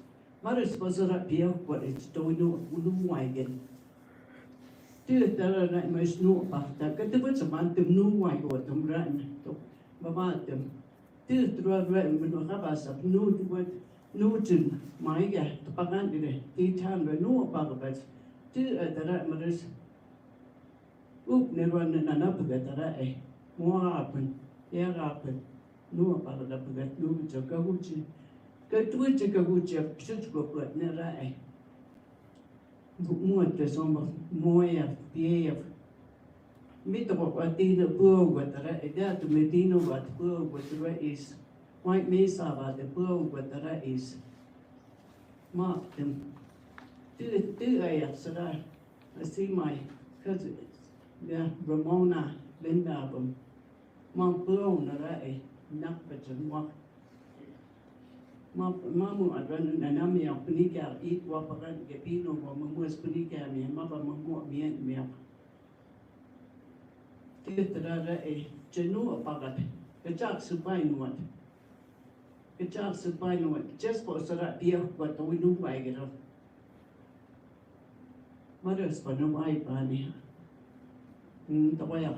มาเรื่อยภาษาเพียวกว่าไอ้ตัวนู่ไว้กันที่แต่ละนั่นไม่ใช่นู่ปากแต่ก็ที่ว่าสมานเต็มนู่ไว้กว่าทำไรตัวบ้าเต็มที่ตัวเราเป็นว่าข้าพเจ้านู่ที่ว่านู่จึงหมายแก่ตัวประกันดีเลยที่ท่านเลยนู่ปากกับเวทที่แต่ละมาเรื่อยอุปนิรันดร์นั่นนับเกิดอะไรมัวเป็นเยอะเป็นนู่ปากกับเวทนู่จะกระหูจีก็ตัวจะกระหูจีพิจารณาเปิดเนี่ยอะไรมัวแต่สมบัติมัวอย่างเพียบมิตรบอกว่าตีนเพื่อวัดอะไรเดี๋ยวตัวไม่ตีนวัดเพื่อวัดอะไร is ไม่ไม่ทราบว่าเพื่อวัดอะไร is มาเต็มตื้อไอ้ยักษ์สระสิไม่ก็จะเนี่ยRamona Linda ผมมาเพื่ออะไรนักประจันวักมาหมู่อันนั้นน้ำมีอย่างปนิกาอีกว่าประกันเก็บพี่น้องว่ามัวสปนิกามีมาบ่มัวมีที่ตระอะไรจะนู่ปากกันก็จากสุภาพนวดก็จากสุภาพนวด just พอสระเดียวว่าตัวนู่ไปกันแล้วมาเรื่องสปนไว้ปานี่ตัวอย่าง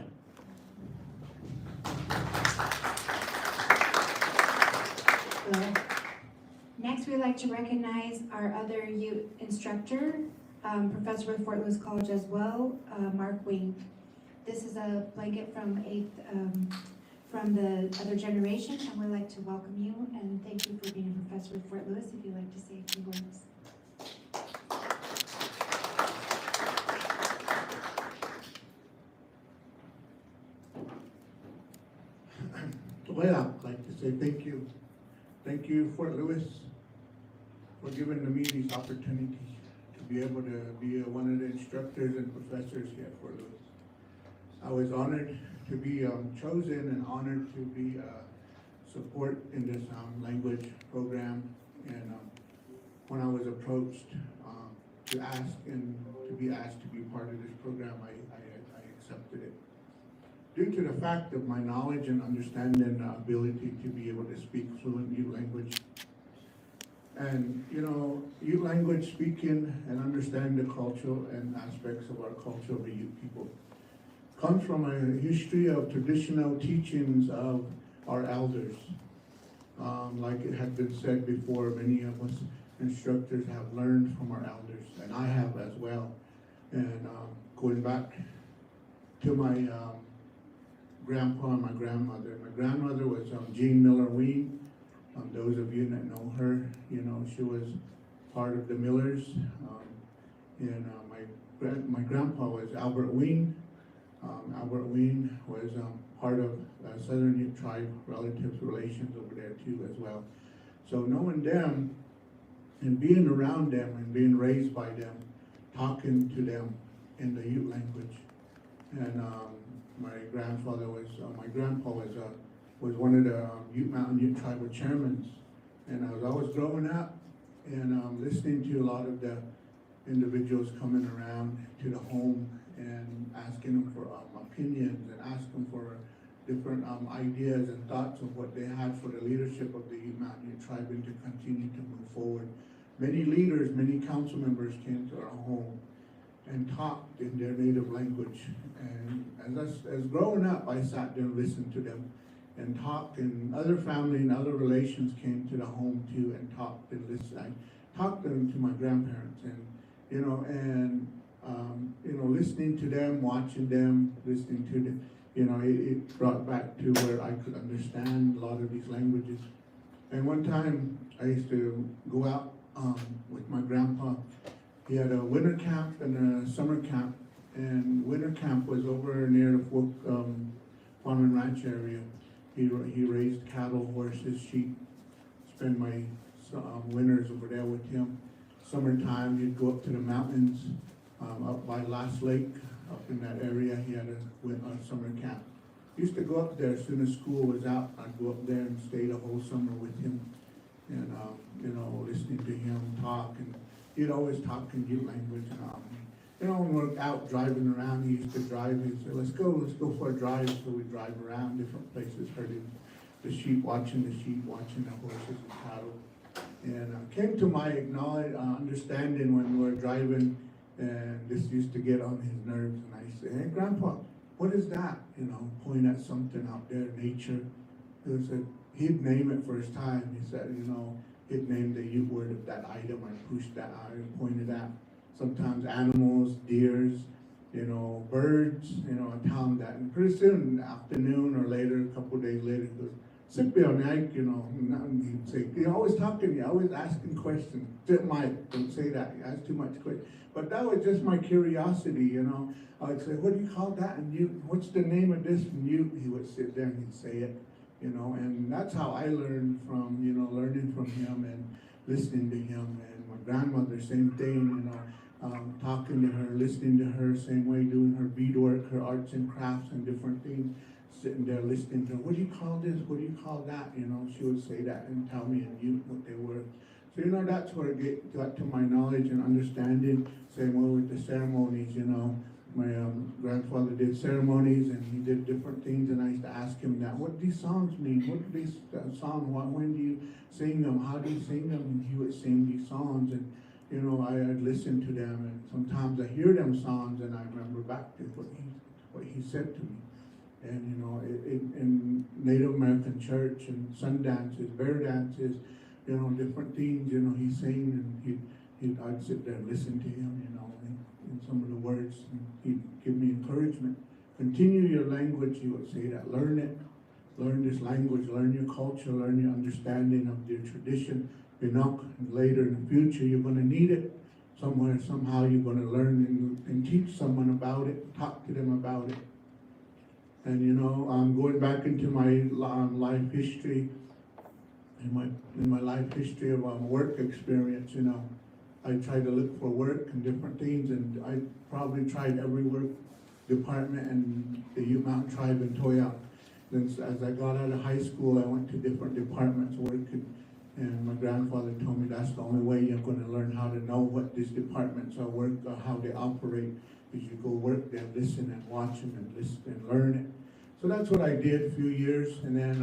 Next, we'd like to recognize our other youth instructor, professor with Fort Lewis College as well, Mark Wing. This is a blanket from from the other generation, and we'd like to welcome you and thank you for being a professor with Fort Lewis. If you'd like to say a few words. Well, I'd like to say thank you. Thank you, Fort Lewis, for giving me this opportunity to be able to be one of the instructors and professors here at Fort Lewis. I was honored to be chosen and honored to be support in this language program. And when I was approached to ask and to be asked to be part of this program, I accepted it. Due to the fact of my knowledge and understanding and ability to be able to speak fluent Ute language. And, you know, Ute language speaking and understanding the cultural and aspects of our culture of the Ute people comes from a history of traditional teachings of our elders. Like it had been said before, many of us instructors have learned from our elders, and I have as well. And going back to my grandpa and my grandmother. My grandmother was Jean Miller Ween. Those of you that know her, you know, she was part of the Millers. And my grandpa was Albert Ween. Albert Ween was part of Southern Ute tribe relatives relations over there too as well. So knowing them and being around them and being raised by them, talking to them in the Ute language. And my grandpa was one of the Ute Mountain Ute tribal chairmen. And I was always growing up and listening to a lot of the individuals coming around to the home and asking them for opinions and asking for different ideas and thoughts of what they had for the leadership of the Ute Mountain Ute tribe and to continue to move forward. Many leaders, many council members came to our home and talked in their native language. And as growing up, I sat there and listened to them and talked, and other family and other relations came to the home too and talked and listened. I talked to them to my grandparents and, you know, listening to them, watching them, listening to them, you know, it brought back to where I could understand a lot of these languages. And one time I used to go out with my grandpa. He had a winter camp and a summer camp, and winter camp was over near the Fork Farm and Ranch area. He raised cattle, horses, sheep. Spend my winters over there with him. Summertime, he'd go up to the mountains, up by Last Lake, up in that area. He had a summer camp. used to go up there as soon as school was out. I'd go up there and stay the whole summer with him, and you know, listening to him talk, and he'd always talk in Ute language. You know, when we're out driving around, he used to drive. He'd say, let's go for a drive." So we drive around different places, herding the sheep, watching the horses and cattle. And came to my understanding when we were driving, and this used to get on his nerves. And I say, "Hey, Grandpa, what is that?" You know, point at something out there, nature. He said he'd name it first time. He said, you know, he'd name the Ute word of that item. I pushed that out and pointed at sometimes animals, deers, you know, birds. You know, I tell him that. And pretty soon, in the afternoon or later, a couple of days later, he goes, "Sipio, Mike," you know, and he'd say, "You're always talking, you're always asking questions." Mike, don't say that, you ask too much questions. But that was just my curiosity, you know. I would say, "What do you call that in Ute? What's the name of this in Ute?" He would sit there and he'd say it, you know, and that's how I learned from, you know, learning from him and listening to him. And my grandmother, same thing, you know, talking to her, listening to her, same way, doing her beadwork, her arts and crafts and different things, sitting there listening to her. "What do you call this? What do you call that?" You know, she would say that and tell me in Ute what they were. So, you know, that's where it got to my knowledge and understanding. Same way with the ceremonies, you know. My grandfather did ceremonies and he did different things, and I used to ask him that, "What do these songs mean? What do these songs, when do you sing them? How do you sing them?" And he would sing these songs, and you know, I'd listen to them, and sometimes I hear them songs and I remember back to what he said to me. And you know, in Native American church and sun dances, bear dances, you know, different things, you know, he sang, and I'd sit there and listen to him, you know, and some of the words, and he'd give me encouragement. "Continue your language," he would say that. "Learn it, learn this language, learn your culture, learn your understanding of your tradition. You know, later in the future, you're gonna need it somewhere, somehow you're gonna learn and teach someone about it, talk to them about it." And you know, going back into my life history, in my life history of work experience, you know, I tried to look for work and different things, and I probably tried every work department in the Ute Mountain Tribe in Toya. Then as I got out of high school, I went to different departments working, and my grandfather told me that's the only way you're gonna learn how to know what these departments are work, or how they operate, is you go work there, listen and watch them and listen and learn it. So that's what I did a few years, and then,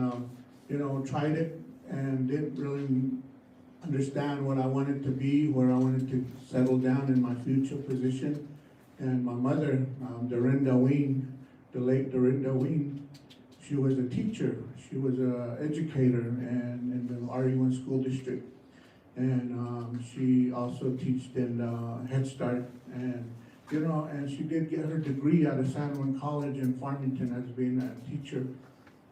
you know, tried it and didn't really understand what I wanted to be, where I wanted to settle down in my future position. And my mother, Dorinda Ween, the late Dorinda Ween, she was a teacher. She was an educator and in the RE1 school district. And she also taught in Head Start. And, you know, and she did get her degree out of San Juan College in Farmington as being a teacher.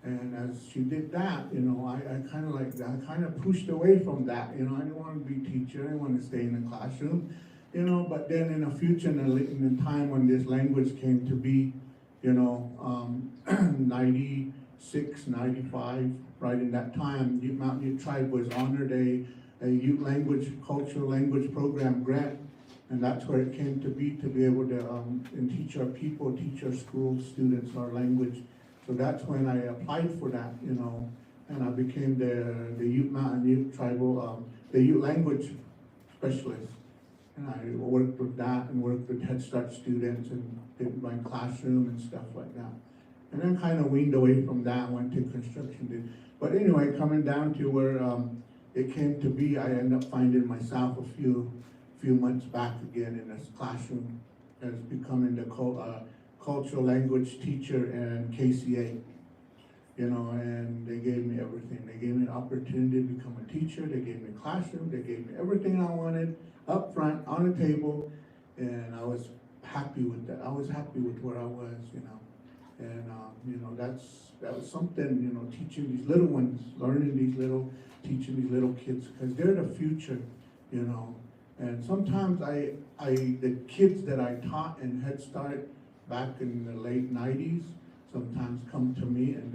And as she did that, you know, I kind of pushed away from that. You know, I didn't want to be a teacher. I didn't want to stay in the classroom. You know, but then in the future, in the time when this language came to be, you know, 96, 95, right in that time, Ute Mountain Ute Tribe was honored a Ute Language, Cultural Language Program grant. And that's where it came to be able to and teach our people, teach our school students our language. So that's when I applied for that, you know, and I became the Ute Mountain Ute Tribal, the Ute Language Specialist. And I worked with that and worked with Head Start students and did my classroom and stuff like that. And then kind of weaned away from that, went to construction. But anyway, coming down to where it came to be, I ended up finding myself a few months back again in this classroom as becoming the cultural language teacher and KCA, you know, and they gave me everything. They gave me an opportunity to become a teacher. They gave me a classroom. They gave me everything I wanted up front on the table, and I was happy with that. I was happy with where I was, you know, and you know, that was something, you know, teaching these little ones, teaching these little kids, because they're the future, you know. And sometimes the kids that I taught in Head Start back in the late 90s sometimes come to me and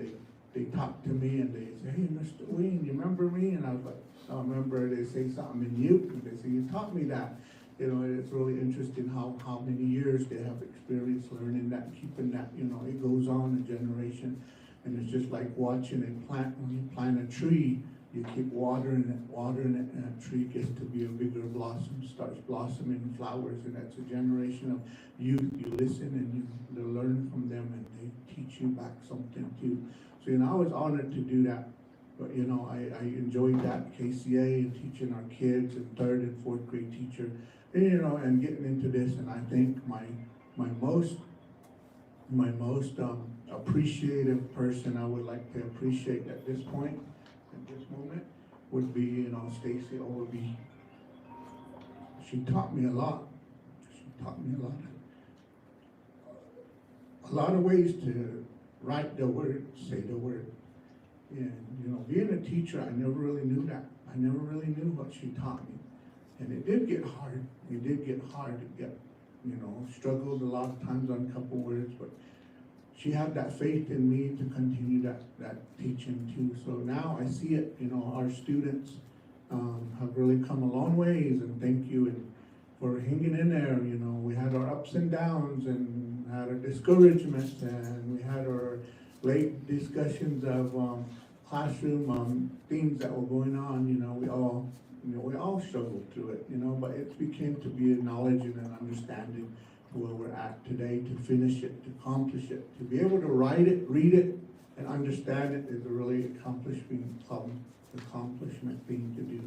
they talk to me and they say, "Hey, Mr. Ween, you remember me?" And I was like, "I remember." They say something in Ute and they say, "You taught me that." You know, it's really interesting how many years they have experience learning that, keeping that, you know, it goes on a generation. And it's just like watching a plant, when you plant a tree, you keep watering it, and that tree gets to be a bigger blossom, starts blossoming flowers, and that's a generation of youth. You listen and you learn from them, and they teach you back something too. So, I was honored to do that. But, I enjoyed that, KCA, and teaching our kids, and third and fourth grade teacher, and, and getting into this. And I think my most appreciative person I would like to appreciate at this point, at this moment, would be, Stacy Overby. She taught me a lot. A lot of ways to write the word, say the word. And, being a teacher, I never really knew that. I never really knew what she taught me. And it did get hard. Struggled a lot of times on a couple words, but she had that faith in me to continue that teaching too. So now I see it, our students have really come a long ways, and thank you for hanging in there. We had our ups and downs, and had our discouragements, and we had our late discussions of classroom things that were going on. We all struggled through it, but it became to be a knowledge and an understanding where we're at today, to finish it, to accomplish it, to be able to write it, read it, and understand it is a really accomplishment thing to do.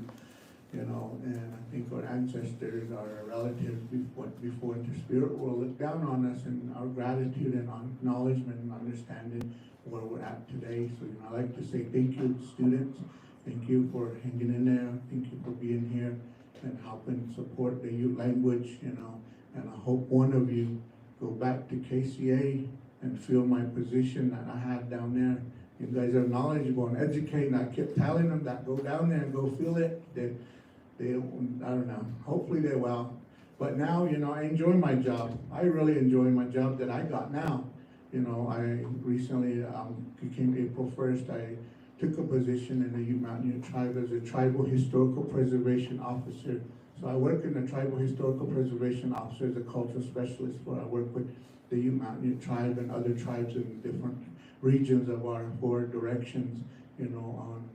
And I think our ancestors, our relatives before in the spirit world look down on us, and our gratitude and acknowledgement and understanding where we're at today. So I like to say thank you, students. Thank you for hanging in there. Thank you for being here and helping support the Ute language, and I hope one of you go back to KCA and feel my position that I had down there. You guys are knowledgeable and educated. I kept telling them that go down there and go feel it. They I don't know, hopefully they will. But now, I enjoy my job. I really enjoy my job that I got now. I recently became April 1st, I took a position in the Ute Mountain Ute Tribe as a Tribal Historical Preservation Officer. So I work in the Tribal Historical Preservation Officer as a cultural specialist, where I work with the Ute Mountain Ute Tribe and other tribes in different regions of our 4 directions, on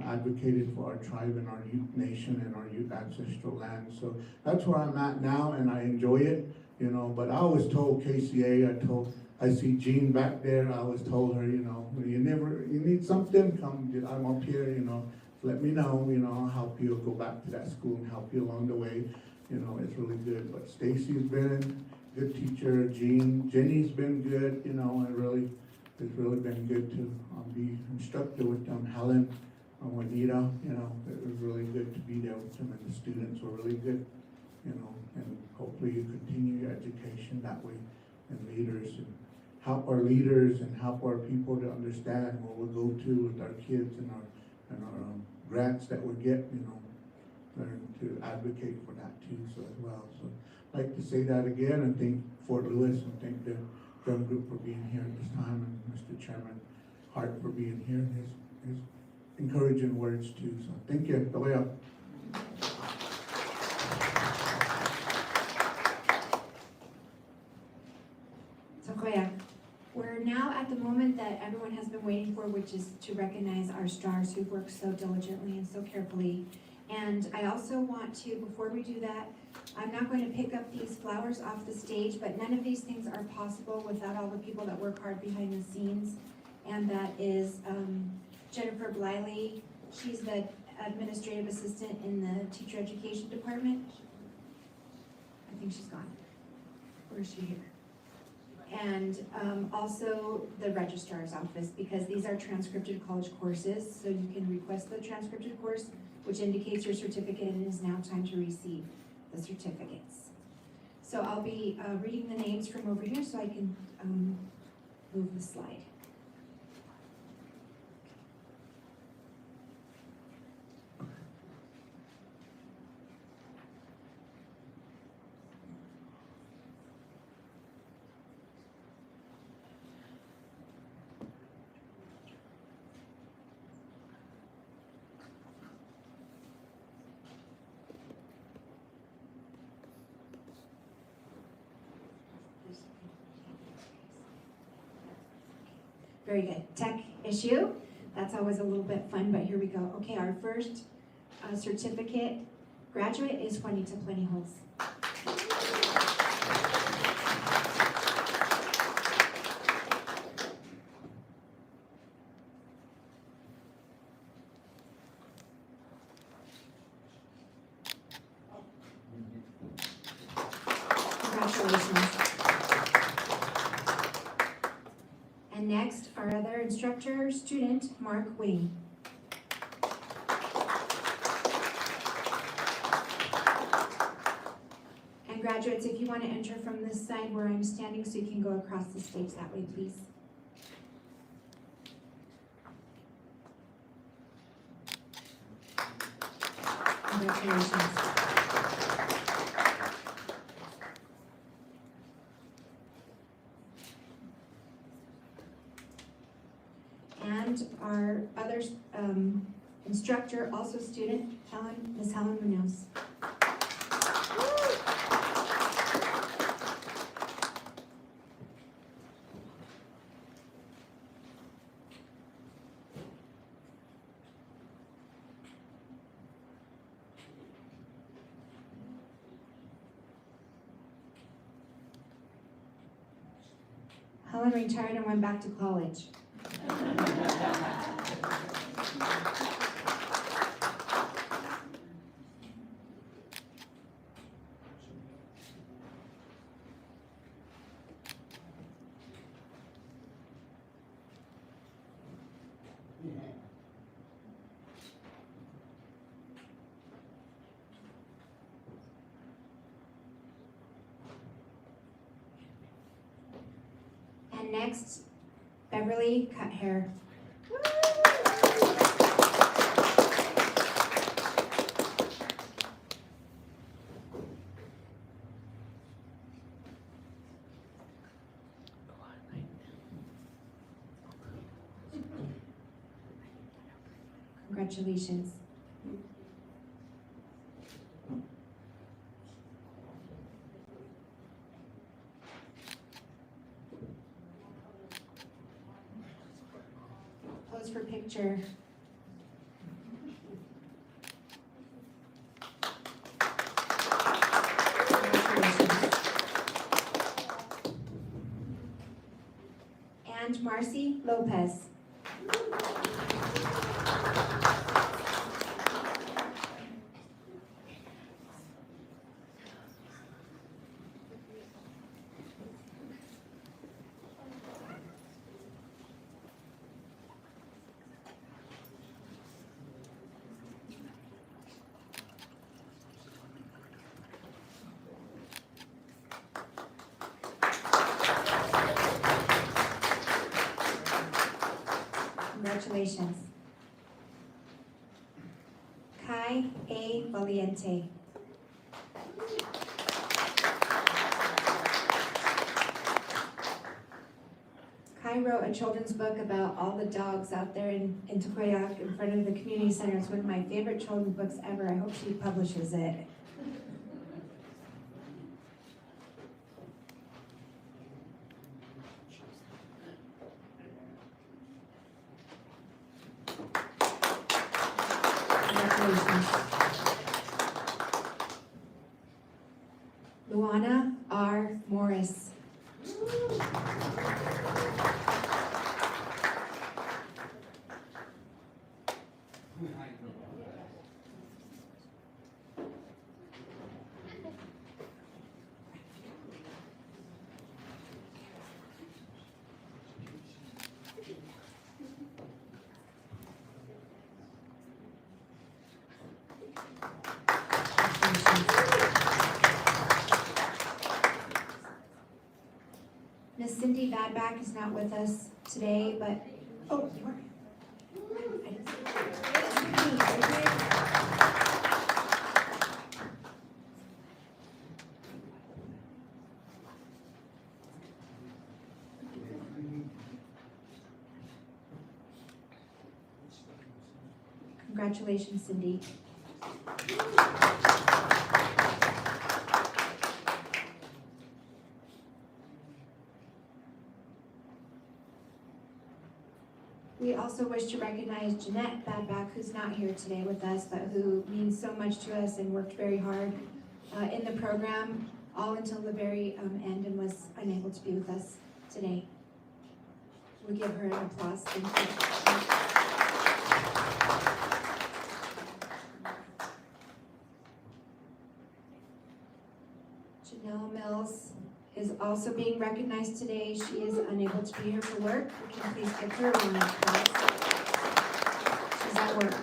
advocating for our tribe and our Ute nation and our Ute ancestral land. So that's where I'm at now, and I enjoy it, but I always told KCA, I see Jean back there, I always told her, you need something, come, I'm up here, let me know, I'll help you, go back to that school and help you along the way. It's really good. But Stacy's been a good teacher, Jenny's been good, it's really been good to be instructor with them. Helen, Juanita, it was really good to be there with them, and the students were really good, and hopefully you continue your education that way, and leaders, and help our leaders and help our people to understand where we go to with our kids and our grants that we get, learn to advocate for that too, so as well. So I'd like to say that again, and thank Fort Lewis, and thank the drum group for being here at this time, and Mr. Chairman Hart for being here, and his encouraging words too. So thank you. Way up. So Koya, we're now at the moment that everyone has been waiting for, which is to recognize our stars who've worked so diligently and so carefully. And I also want to, before we do that, I'm not going to pick up these flowers off the stage, but none of these things are possible without all the people that work hard behind the scenes. And that is Jennifer Bliley. She's the administrative assistant in the teacher education department. I think she's gone. Or is she here? And also the registrar's office, because these are transcripted college courses, so you can request the transcripted course, which indicates your certificate, and it is now time to receive the certificates. So I'll be reading the names from over here so I can move the slide. Very good. Tech issue. That's always a little bit fun, but here we go. Okay, our first certificate graduate is Juanita Plentyholz. Congratulations. And next, our other instructor, student, Mark Wing. And graduates, if you want to enter from this side where I'm standing, so you can go across the stage that way, please. Congratulations. And our other instructor, also student, Miss Helen Munoz. Helen retired and went back to college. And next, Beverly cut hair. Congratulations. Pose for picture. Congratulations. And Marcy Lopez. Congratulations. Kai A. Valiente. Kai wrote a children's book about all the dogs out there in Tequayac in front of the community center. It's one of my favorite children's books ever. I hope she publishes it. Congratulations. Luana R. Morris. Miss Cindy Badback is not with us today, but, oh, you are. I didn't see you. Congratulations, Cindy. also wish to recognize Jeanette Badback, who's not here today with us, but who means so much to us and worked very hard in the program, all until the very end, and was unable to be with us today. We'll give her an applause. Thank you. Janelle Mills is also being recognized today. She is unable to be here for work. We can please give her a round of applause. She's at work.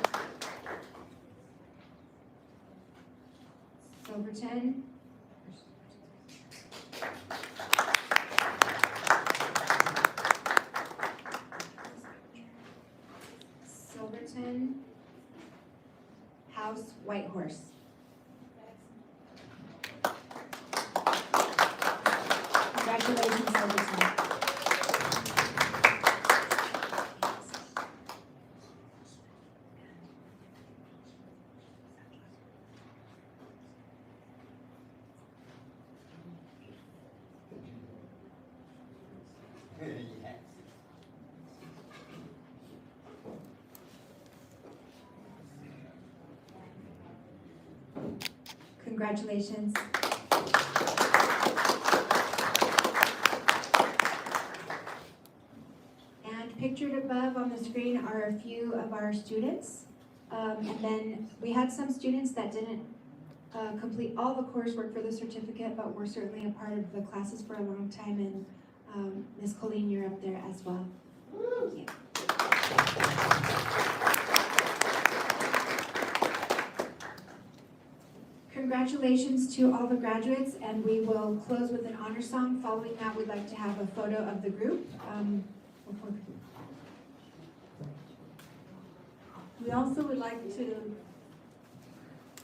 Silverton. Silverton. House Whitehorse. Congratulations, Silverton. Congratulations. And pictured above on the screen are a few of our students. And then we had some students that didn't complete all the coursework for the certificate, but were certainly a part of the classes for a long time. And Ms. Colleen, you're up there as well. Thank you. Congratulations to all the graduates, and we will close with an honor song. Following that, we'd like to have a photo of the group. We also would like to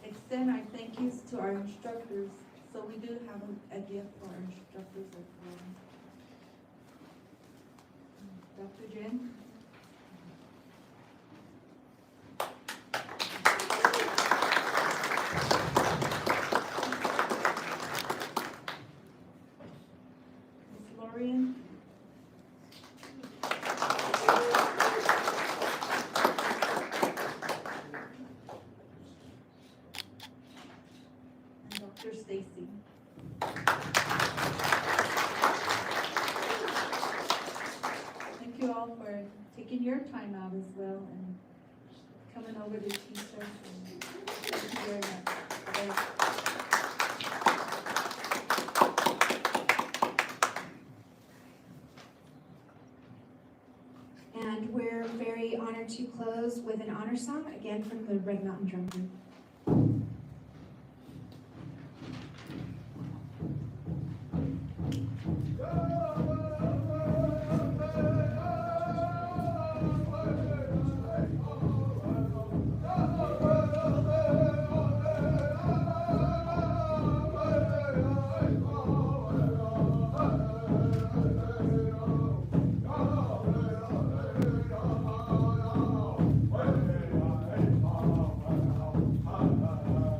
extend our thank yous to our instructors. So we do have a gift for our instructors as well. Dr. Jen? Ms. Lorian? And Dr. Stacy. Thank you all for taking your time out as well and coming over to teach us. And thank you very much. And we're very honored to close with an honor song, again from the Red Mountain Drum Group. Hey,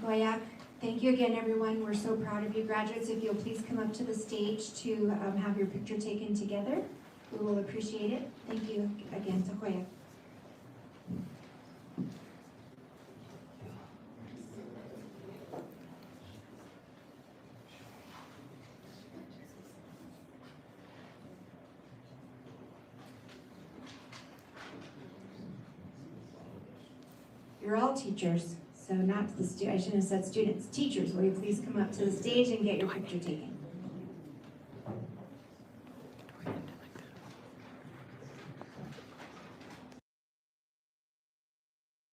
Takoyak. Thank you again, everyone. We're so proud of you, graduates. If you'll please come up to the stage to have your picture taken together, we will appreciate it. Thank you again, Takoyak. You're all teachers, so not the I shouldn't have said students. Teachers, will you please come up to the stage and get your picture taken?